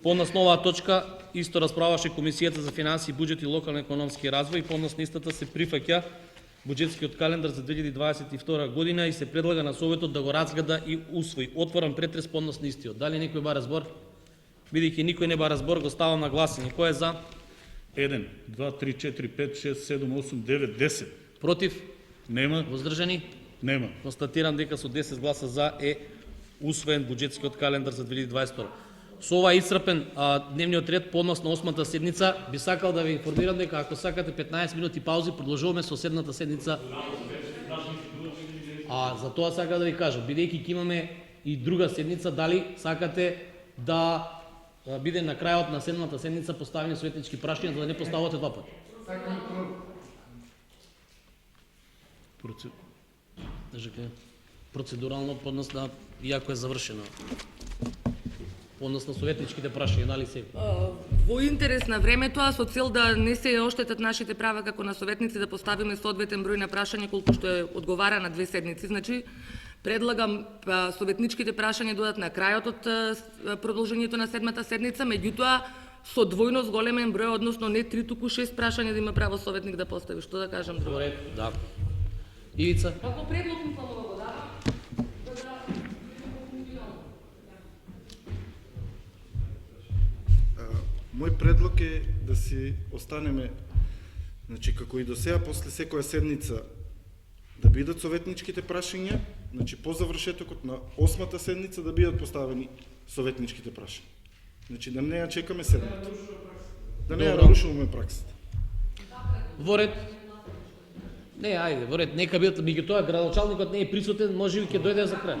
Поднос на оваа точка исто расправаше Комисијата за финансии, буџет и локален економски развој и поднос на истата се прифаќа буџетскиот календар за 2022 година и се предлага на Советот да го разгледа и усвои. Отворам претрес поднос на истиот. Дали некој бара збор? Бидејќи никој не бара збор, го ставам на гласање. Кој е за? 1, 2, 3, 4, 5, 6, 7, 8, 9, 10. Против? Нема. Воздржани? Нема. Констатирам дека со 10 гласа за е усвоен буџетскиот календар за 2022. Со ова исцрпен дневниот ред, поднос на 8-та седница, би сакал да ви информирам дека ако сакате 15 минути паузи, продолжуваме со 7-та седница. За тоа сакам да ви кажам, бидејќи ќе имаме и друга седница, дали сакате да биде на крајот на 7-та седница поставени советнички прашања, за да не поставувате два пати. Процедурално поднос на, иако е завршено, поднос на советничките прашања, дали се? Во интерес на времето, а со цел да не се оштетат нашите права како на советници, да поставиме соодветен број на прашања колку што е одговара на 2 седници. Значи, предлагам советничките прашања додат на крајот од продолжењето на 7-та седница, меѓутоа со двојно зголемен број, односно не 3, туку 6 прашања да има право советник да постави. Што да кажам друго? Да. Ивица? Како предлог му го дава? Мој предлог е да си останеме, значи како и до сега, после секоја седница да бидат советничките прашања значи по завршетокот на 8-та седница да бидат поставени советничките прашања. Значи да не ја чекаме седмата. Да не ја нарушуваме праксата. Во ред. Не, ајде, во ред, нека бидат, меѓутоа градоначалникот не е присутен, можеби ќе дојде за крај.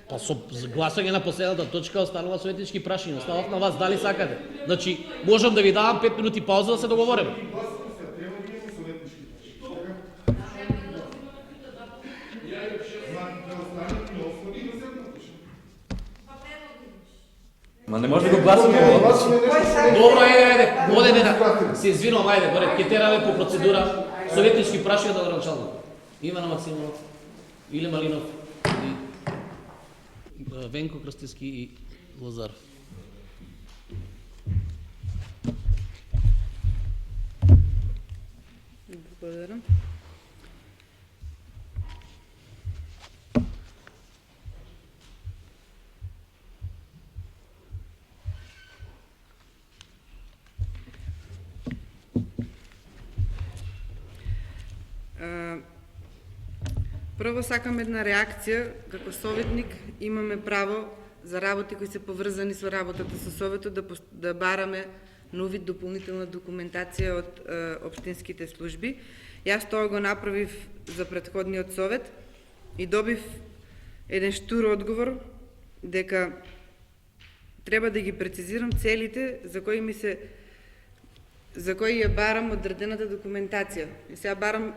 Па со гласање на последната точка останува советнички прашања. Оставав на вас дали сакате. Значи, можам да ви давам 5 минути пауза да се договориме. Ма не може да го гласаме. Добро, ајде. Одете да се извинувам, ајде, горе, ќе тераме по процедура советнички прашања до градоначалник. Ивана Максимов, Иле Малинов и Венко Крстевски и Лазаров. Благодарам. Прво сакам една реакција, како советник имаме право за работи кои се поврзани со работата со советот да бараме нови дополнителна документација од општинските служби. Јас тоа го направив за претходниот совет и добив еден штур одговор дека треба да ги прецизирам целите за кои ја барам одредената документација. И сега барам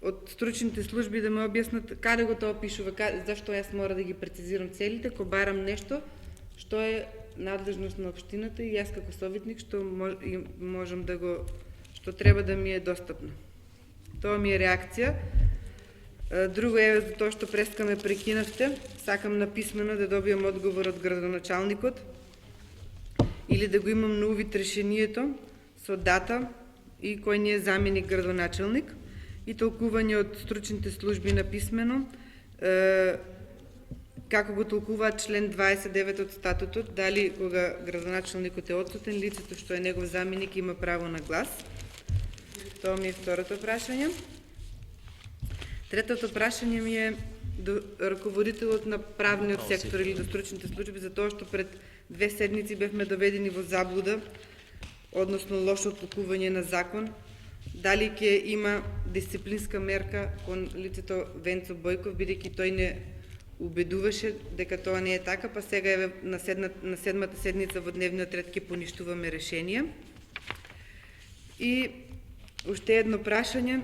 од стручните служби да ме објаснат каде го тоа пишува, зашто јас мора да ги прецизирам целите, ко барам нешто што е надлежност на општината и јас како советник што можам да го, што треба да ми е достапно. Тоа ми е реакција. Друго е за тоа што преска ме прекинавте, сакам написмено да добијам одговор од градоначалникот или да го имам на увид решението со дата и кој ни е заменик градоначалник и толкување од стручните служби на писмено, како го толкуваат член 29 од статутот, дали кога градоначалникот е отсутен, лицето што е негов заменик има право на глас. Тоа ми е второто прашање. Третото прашање ми е до раководителот на правниот сектор или до стручните служби, за тоа што пред 2 седмици бевме доведени во заблуда, односно лошо толкување на закон, дали ќе има дисциплинска мерка кон лицето Венцо Бојков, бидејќи тој не убедуваше дека тоа не е така, па сега е на седмата седница во дневниот ред ќе поништуваме решение. И уште едно прашање.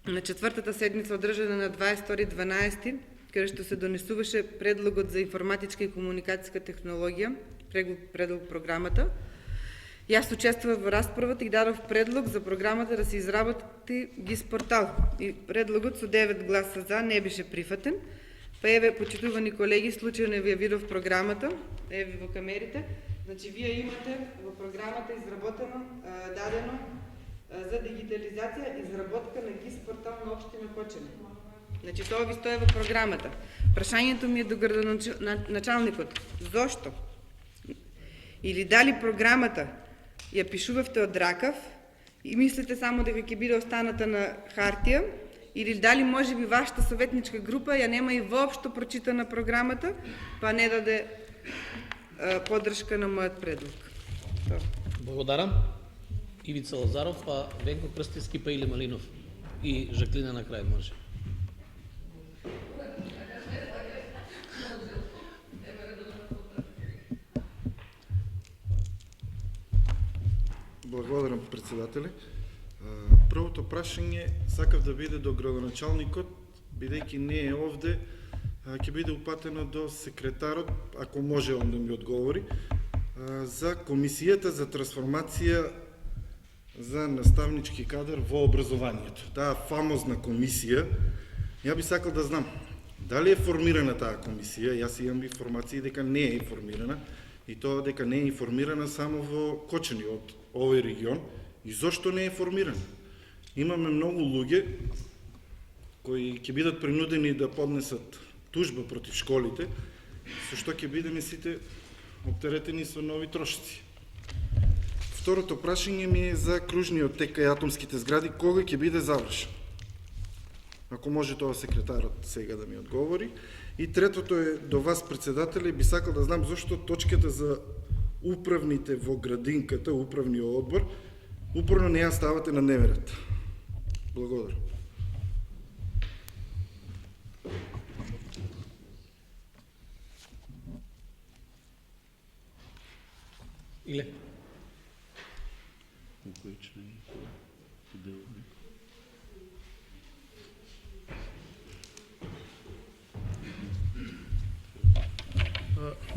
На 4-та седница одржана на 22.12, каде што се донесуваше предлогот за информатичка и комуникацијска технологија, предлог програмата, јас учествував во расправата и дадов предлог за програмата да се изработи ГИС портал. И предлогот со 9 гласа за не беше прифатен. Па еве, почитувани колеги, случајно ви ја видов програмата, еве во камерите. Значи, вие имате во програмата изработено, дадено за дигитализација изработка на ГИС портал на општина Кочани. Значи, тоа ви стои во програмата. Прашањето ми е до градоначалникот. Зошто? Или дали програмата ја пишувавте од ракав и мислите само дека ќе биде останата на хартија, или дали може би вашата советничка група ја нема и воопшто прочитана програмата, па не даде поддршка на мојот предлог. Благодарам. Ивица Лазаров, па Венко Крстевски, па Иле Малинов и Жаклина на крај може. Благодарам, председателе. Првото прашање сакав да биде до градоначалникот, бидејќи не е овде, ќе биде упатено до секретарот, ако може он да ми одговори, за комисијата за трансформација за наставнички кадар во образованието. Таа фамозна комисија, ја би сакал да знам, дали е формирана таа комисија, јас имам информации дека не е информирана, и тоа дека не е информирана само во Кочани од овој регион, и зошто не е формирана? Имаме многу луѓе кои ќе бидат принудени да поднесат тужба против школите, со што ќе бидеме сите оптеретени со нови трошици. Второто прашање ми е за кружниот тек кај атомските згради, кога ќе биде завршен? Ако може тоа секретарот сега да ми одговори. И третото е до вас, председателе, би сакал да знам зашто точката за управните во градинката, управниот одбор, упорно не ја ставате на дневен ред. Благодарам. Иле.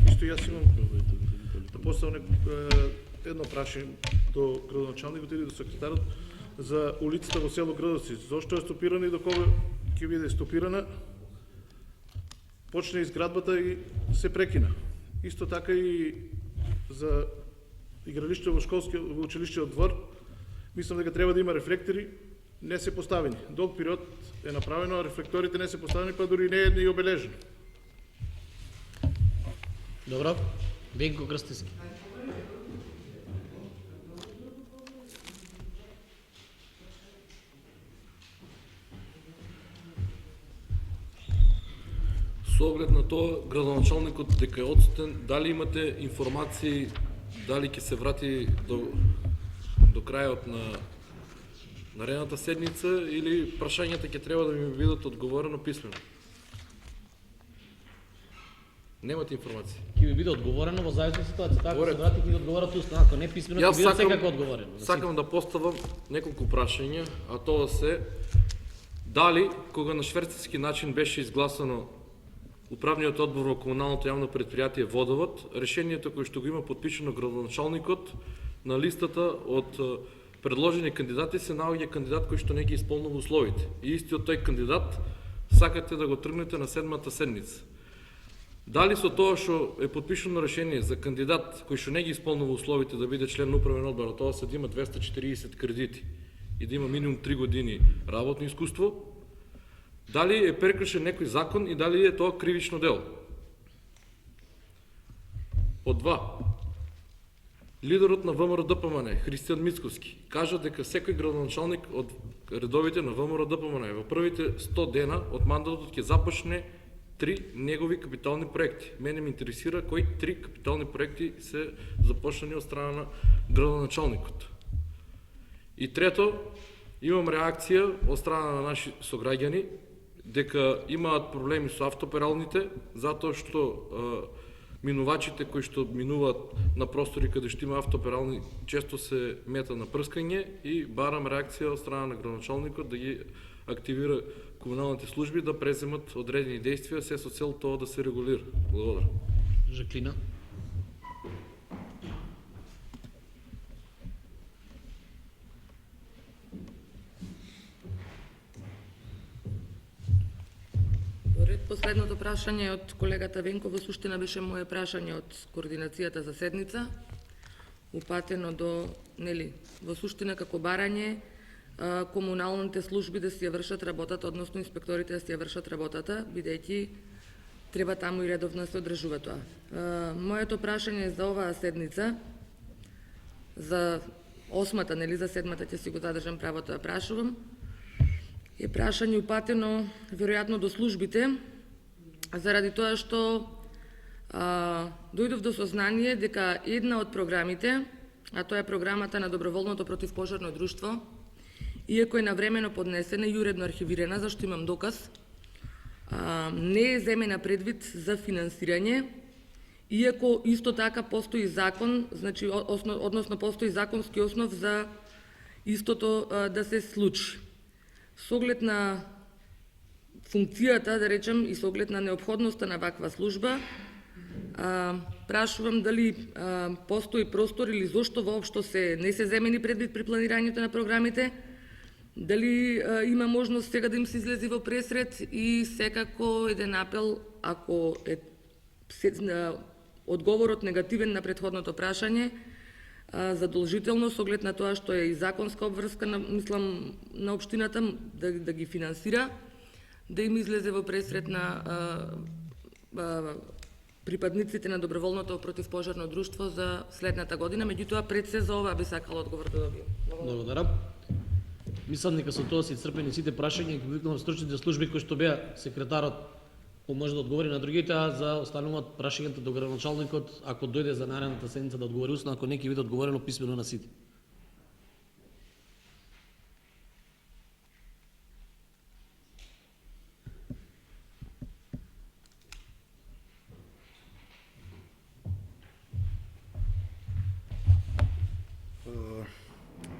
Исто јас имам да поставам едно прашање до градоначалникот или до секретарот за улицата во село Градовци. Зошто е стопирана и до кога ќе биде стопирана? Почне изградбата и се прекина. Исто така и за игралиште во во училиштиот двор, мислам дека треба да има рефлектори, не се поставени. Долг период е направено, а рефлекторите не се поставени, па дури не е и обележено. Добро. Венко Крстевски. Со оглед на тоа, градоначалникот дека е одсутен, дали имате информации, дали ќе се врати до крајот на наредната седница или прашањата ќе треба да ми бидат одговорено писмено? Немате информации. Ќе ви биде одговорено во зависност од ситуација. Ако се врати ќе ви одговорат устно, ако не писмено ќе биде секако одговорено. Сакам да поставам неколку прашања, а тоа се дали кога на шверцарски начин беше изгласано Управниот одбор во комуналното јавно предпријатие Водовод, решението кое што го има подпишано градоначалникот на листата од предложени кандидати се наоѓа кандидат кој што не ги исполнува условите. И истиот тој кандидат сакате да го тргнете на седмата седница. Дали со тоа што е подпишано решение за кандидат кој што не ги исполнува условите да биде член на управен одбор, а тоа се да има 240 кредити и да има минимум 3 години работно искуство, дали е прекршен некој закон и дали е тоа кривично дело? Од два, лидерот на ВМРО-ДПМН, Христијан Мицковски, кажа дека секој градоначалник од редовите на ВМРО-ДПМН во првите 100 дена од мандатот ќе започне 3 негови капитални проекти. Мене ме интересира кои 3 капитални проекти се започнани од страна на градоначалникот. И трето, имам реакција од страна на наши сограѓани дека имаат проблеми со автопералните, затоа што минувачите кои што минуваат на простори каде што има автоперални често се мета на прскање и барам реакција од страна на градоначалникот да ги активира комуналните служби да преземат одредени действија се со цел тоа да се регулира. Благодарам. Жаклина. Последното прашање од колегата Венко во суштина беше моje прашање од координацијата за седница, упатено до, во суштина како барање комуналните служби да си ја вршат работата, односно инспекторите да си ја вршат работата, бидејќи треба таму и редовно да се одржува тоа. Моето прашање за оваа седница, за осмата, за седмата ќе си го задржам правото да прашувам, е прашање упатено веројатно до службите, заради тоа што дојдов до сознание дека една од програмите, а тоа е програмата на Доброволното противпожарно друштво, иако е навремено поднесена и уредно архивирана, зашто имам доказ, не е земена предвид за финансирање, иако исто така постои закон, значи односно постои законски основ за истото да се случи. Со оглед на функцијата, да речем, и со оглед на неопходноста на ваква служба, прашувам дали постои простор или зошто воопшто не се земени предвид при планирањето на програмите, дали има можност сега да им се излези во пресред и секако еден апел, ако е одговорот негативен на претходното прашање, задолжително со оглед на тоа што е и законска обврска на општината да ги финансира, да им излезе во пресред на припадниците на доброволното противпожарно друштво за следната година, меѓутоа пред се за ова би сакала одговор да добијам. Благодарам. Мислам дека со тоа се исцрпени сите прашања и ги викнувам стручните служби кои што беа секретарот може да одговори на другите, а за остануваат прашањата до градоначалникот, ако дојде за наредната седница да одговори устно, ако не ќе биде одговорено писмено на сите.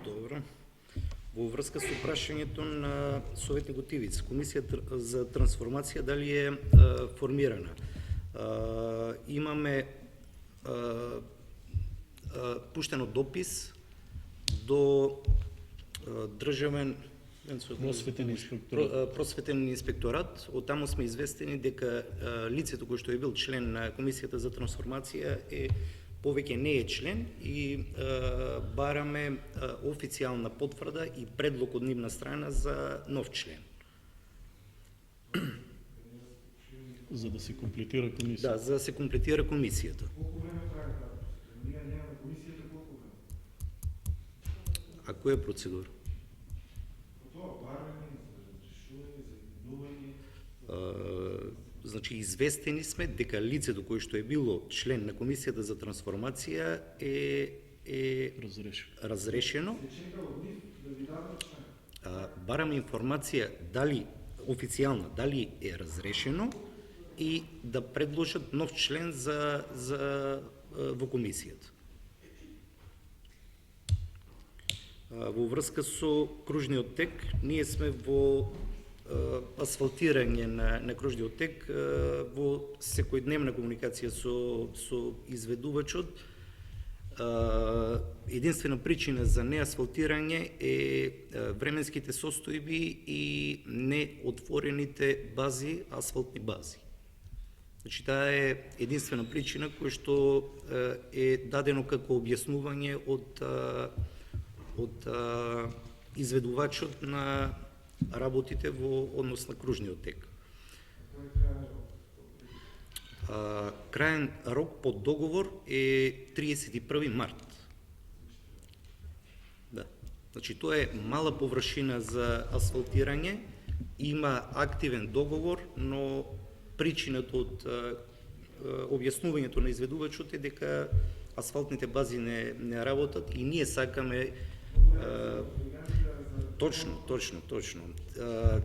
Добро. Во врска со прашањето на советник Ивица, Комисијата за трансформација дали е формирана? Имаме пуштено допис до државен просветен инспекторат. Од таму сме известени дека лицето кој што е бил член на Комисијата за трансформација повеќе не е член и бараме официјална потврда и предлог од нивна страна за нов член. За да се комплетира комисијата. Да, за да се комплетира комисијата. А која е процедура? Значи, известени сме дека лицето кој што е било член на Комисијата за трансформација е разрешено. Бараме информација дали официјална, дали е разрешено и да предложат нов член во комисијата. Во врска со кружниот тек, ние сме во асфалтирање на кружниот тек, во секојдневна комуникација со изведувачот. Единствена причина за неасфалтирање е временските состојби и неотворените бази, асфалтни бази. Значи, таа е единствена причина која што е дадено како објаснување од изведувачот на работите во однос на кружниот тек. Краен рок по договор е 31 март. Да. Значи, тоа е мала површина за асфалтирање, има активен договор, но причината од објаснувањето на изведувачот е дека асфалтните бази не работат и ние сакаме Точно.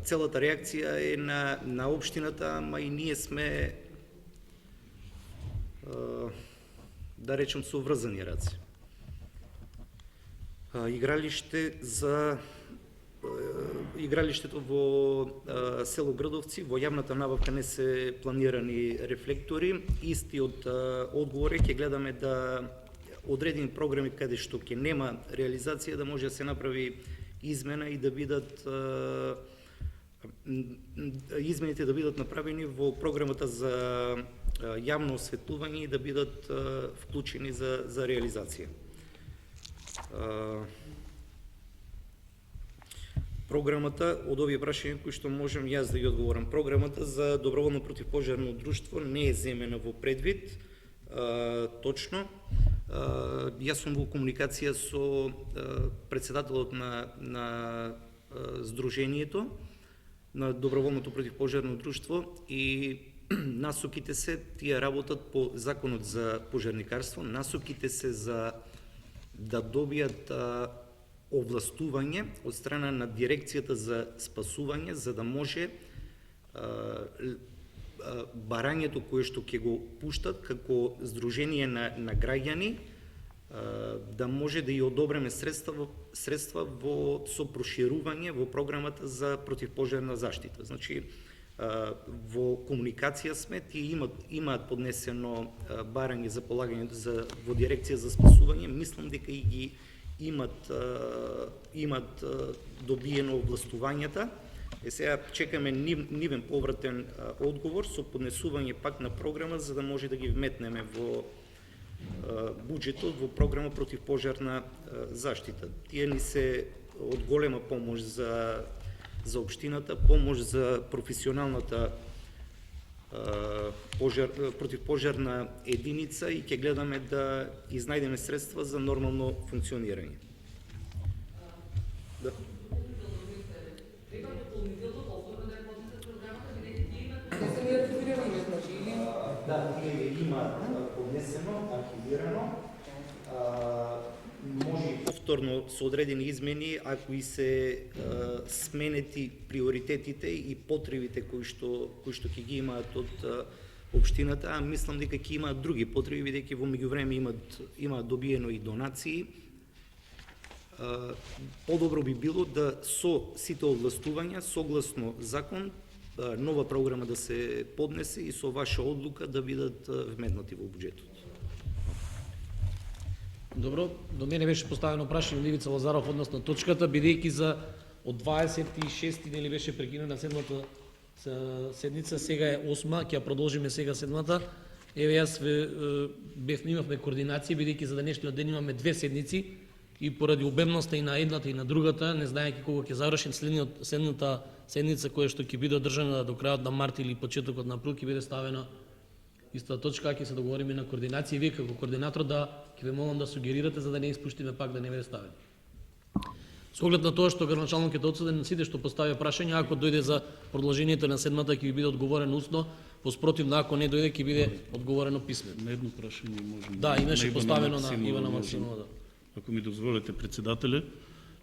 Целата реакција е на општината, ама и ние сме, да речем, со врзани раце. Игралиштето во село Градовци, во јавната набавка не се планирани рефлектори. Истиот одговор е ќе гледаме да одредени програми каде што ќе нема реализација да може да се направи измена и да бидат измените да бидат направени во програмата за јавно осветлување и да бидат вклучени за реализација. Програмата, од овие прашања кои што можам јас да ги одговорам, програмата за доброволно противпожарно друштво не е земена во предвид, точно. Јас сум во комуникација со председателот на Сдруженијето на доброволното противпожарно друштво и насоките се, тие работат по законот за пожарникарство, насоките се за да добијат овластување од страна на дирекцијата за спасување, за да може барањето кое што ќе го пуштат како здружение на граѓани да може да ја одобреме средства со проширување во програмата за противпожарна заштита. Значи, во комуникација сме, тие имаат поднесено барање за полагање во дирекција за спасување, мислам дека и ги имат добиено овластувањата. Сега чекаме нивен повратен одговор со поднесување пак на програма за да може да ги вметнеме во буџетот во програма противпожарна заштита. Тие ни се од голема помош за општината, помош за професионалната противпожарна единица и ќе гледаме да изнајдеме средства за нормално функционирање. Да. Да, има поднесено, архивирано, може и повторно со одредени измени, ако и се сменети приоритетите и потребите кои што ќе ги имаат од општината, а мислам дека ќе имаат други потреби, бидејќи во меѓувреме имаат добиено и донации. Подобро би било да со сите овластувања, согласно закон, нова програма да се поднесе и со ваша одлука да бидат вметнати во буџетот. Добро, до мене беше поставено прашање од Ивица Лазаров односно точката, бидејќи за од 26 нели беше прекинена седмата седница, сега е 8, ќе ја продолжиме сега седмата. Еве јас имавме координација, бидејќи за денешниот ден имаме 2 седници и поради обемноста и на едната и на другата, не знаејќи кога ќе завршим следната седница која што ќе биде одржана до крајот на март или почетокот на април, ќе биде ставена иста точка, ќе се договориме на координација и вие како координатор ќе ве молам да сугерирате за да не испуштиме пак да не биде ставен. Со оглед на тоа што градоначалникот е одсуден, сите што поставија прашања, ако дојде за продолжението на седмата ќе ви биде одговорено устно, поспротивно ако не дојде ќе биде одговорено писмено. На едно прашање можеме. Да, имаше поставено на Ивана Максимова. Ако ми дозволите, председателе,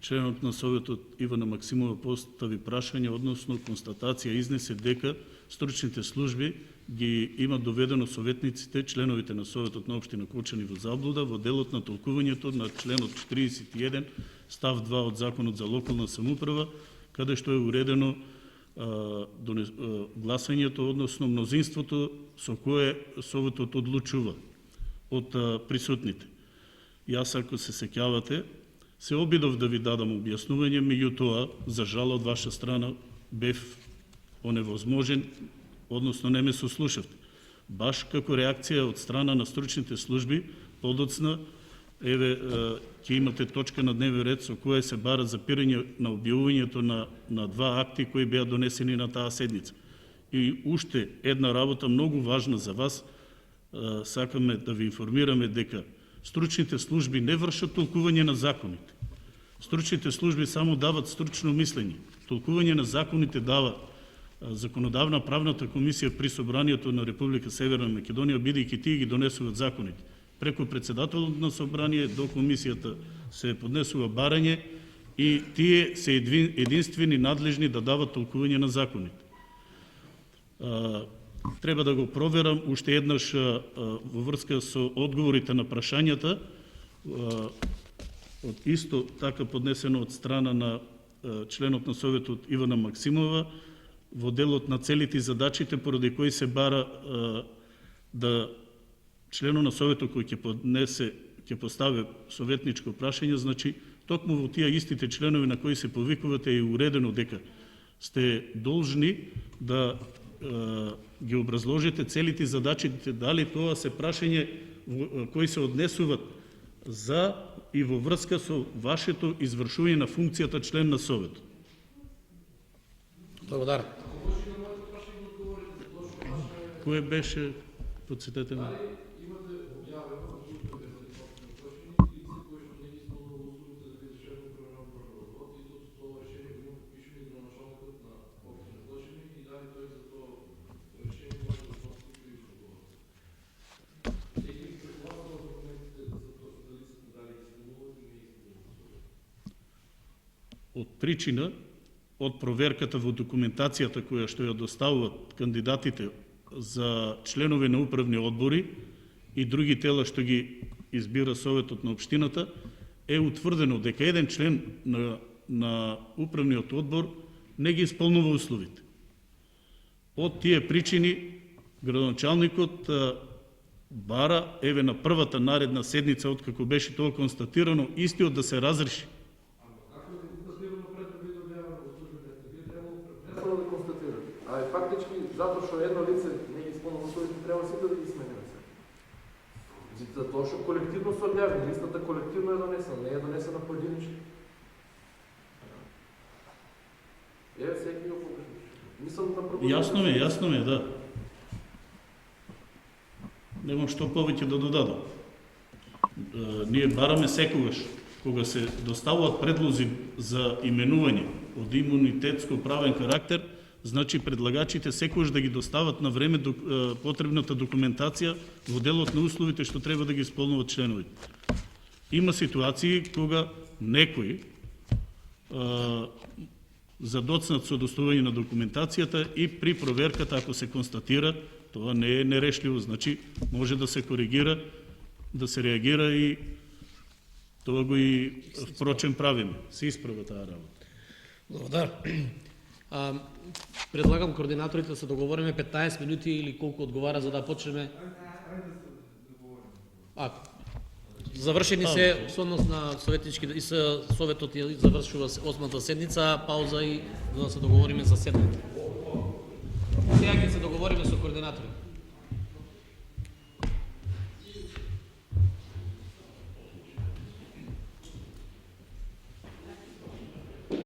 членот на Советот Ивана Максимова постави прашање односно констатација изнесе дека стручните служби ги имат доведено советниците, членовите на Советот на општина Кочани во заблуда во делот на толкувањето на членот 41 став 2 од Законот за локална самоуправа, каде што е уредено гласањето, односно мнозинството со кое Советот одлучува од присутните. Јас, ако се сеќавате, се обидов да ви дадам објаснување, меѓутоа, за жал од ваша страна, бев оневозможен, односно не ме сослушавте. Баш како реакција од страна на стручните служби, подоцна, еве, ќе имате точка на дневен ред со која се бара запирање на објавувањето на 2 акти кои беа донесени на таа седница. И уште една работа многу важна за вас, сакаме да ви информираме дека стручните служби не вршат толкување на законите. Стручните служби само дават стручно мислење. Толкување на законите дава Законодавна правната комисија при Собранието на Република Северна Македонија, бидејќи тие ги донесуваат законите. Преку председателот на Собрание до комисијата се поднесува барање и тие се единствени надлежни да дават толкување на законите. Треба да го проверам уште еднаш во врска со одговорите на прашањата, од исто така поднесено од страна на членот на Советот Ивана Максимова, во делот на целите и задачите поради кои се бара да членот на Советот кој ќе постави советничко прашање, значи токму во тие истите членови на кои се повикувате е уредено дека сте должни да ги образложите целите и задачите, дали тоа се прашање кои се однесуват за и во врска со вашето извршување на функцијата член на Советот. Благодарам. Кој беше, подсетете ме? Од причина, од проверката во документацијата која што ја доставуваат кандидатите за членови на управни одбори и други тела што ги избира Советот на општината, е утврдено дека еден член на управниот одбор не ги исполнува условите. Од тие причини градоначалникот бара еве на првата наредна седница откако беше тоа констатирано истиот да се разреши. А фактички, затоа што едно лице не ги исполнува условите, треба сите да ги смениме се. Затоа што колективно се објавени, листата колективно е донесена, не е донесена поединично. Еве, секи го покажеш. Мислам на проблем. Јасно ми, да. немам што повеќе да додадам. Ние бараме секогаш, кога се доставуваат предлози за именување од имунитетско-правен карактер, значи предлагачите секогаш да ги достават на време потребната документација во делот на условите што треба да ги исполнуваат членовите. Има ситуации кога некој задоцнат со доставување на документацијата и при проверката, ако се констатира, тоа не е нерешливо, значи може да се коригира, да се реагира и тоа го и впрочем правиме. Се исправа таа работа. Благодарам. Предлагам координаторите да се договориме 15 минути или колку одговара за да почнеме. Завршени се со однос на советнички и советот завршува 8-та седница, пауза и да се договориме за 7-та. Сега ќе се договориме со координаторите.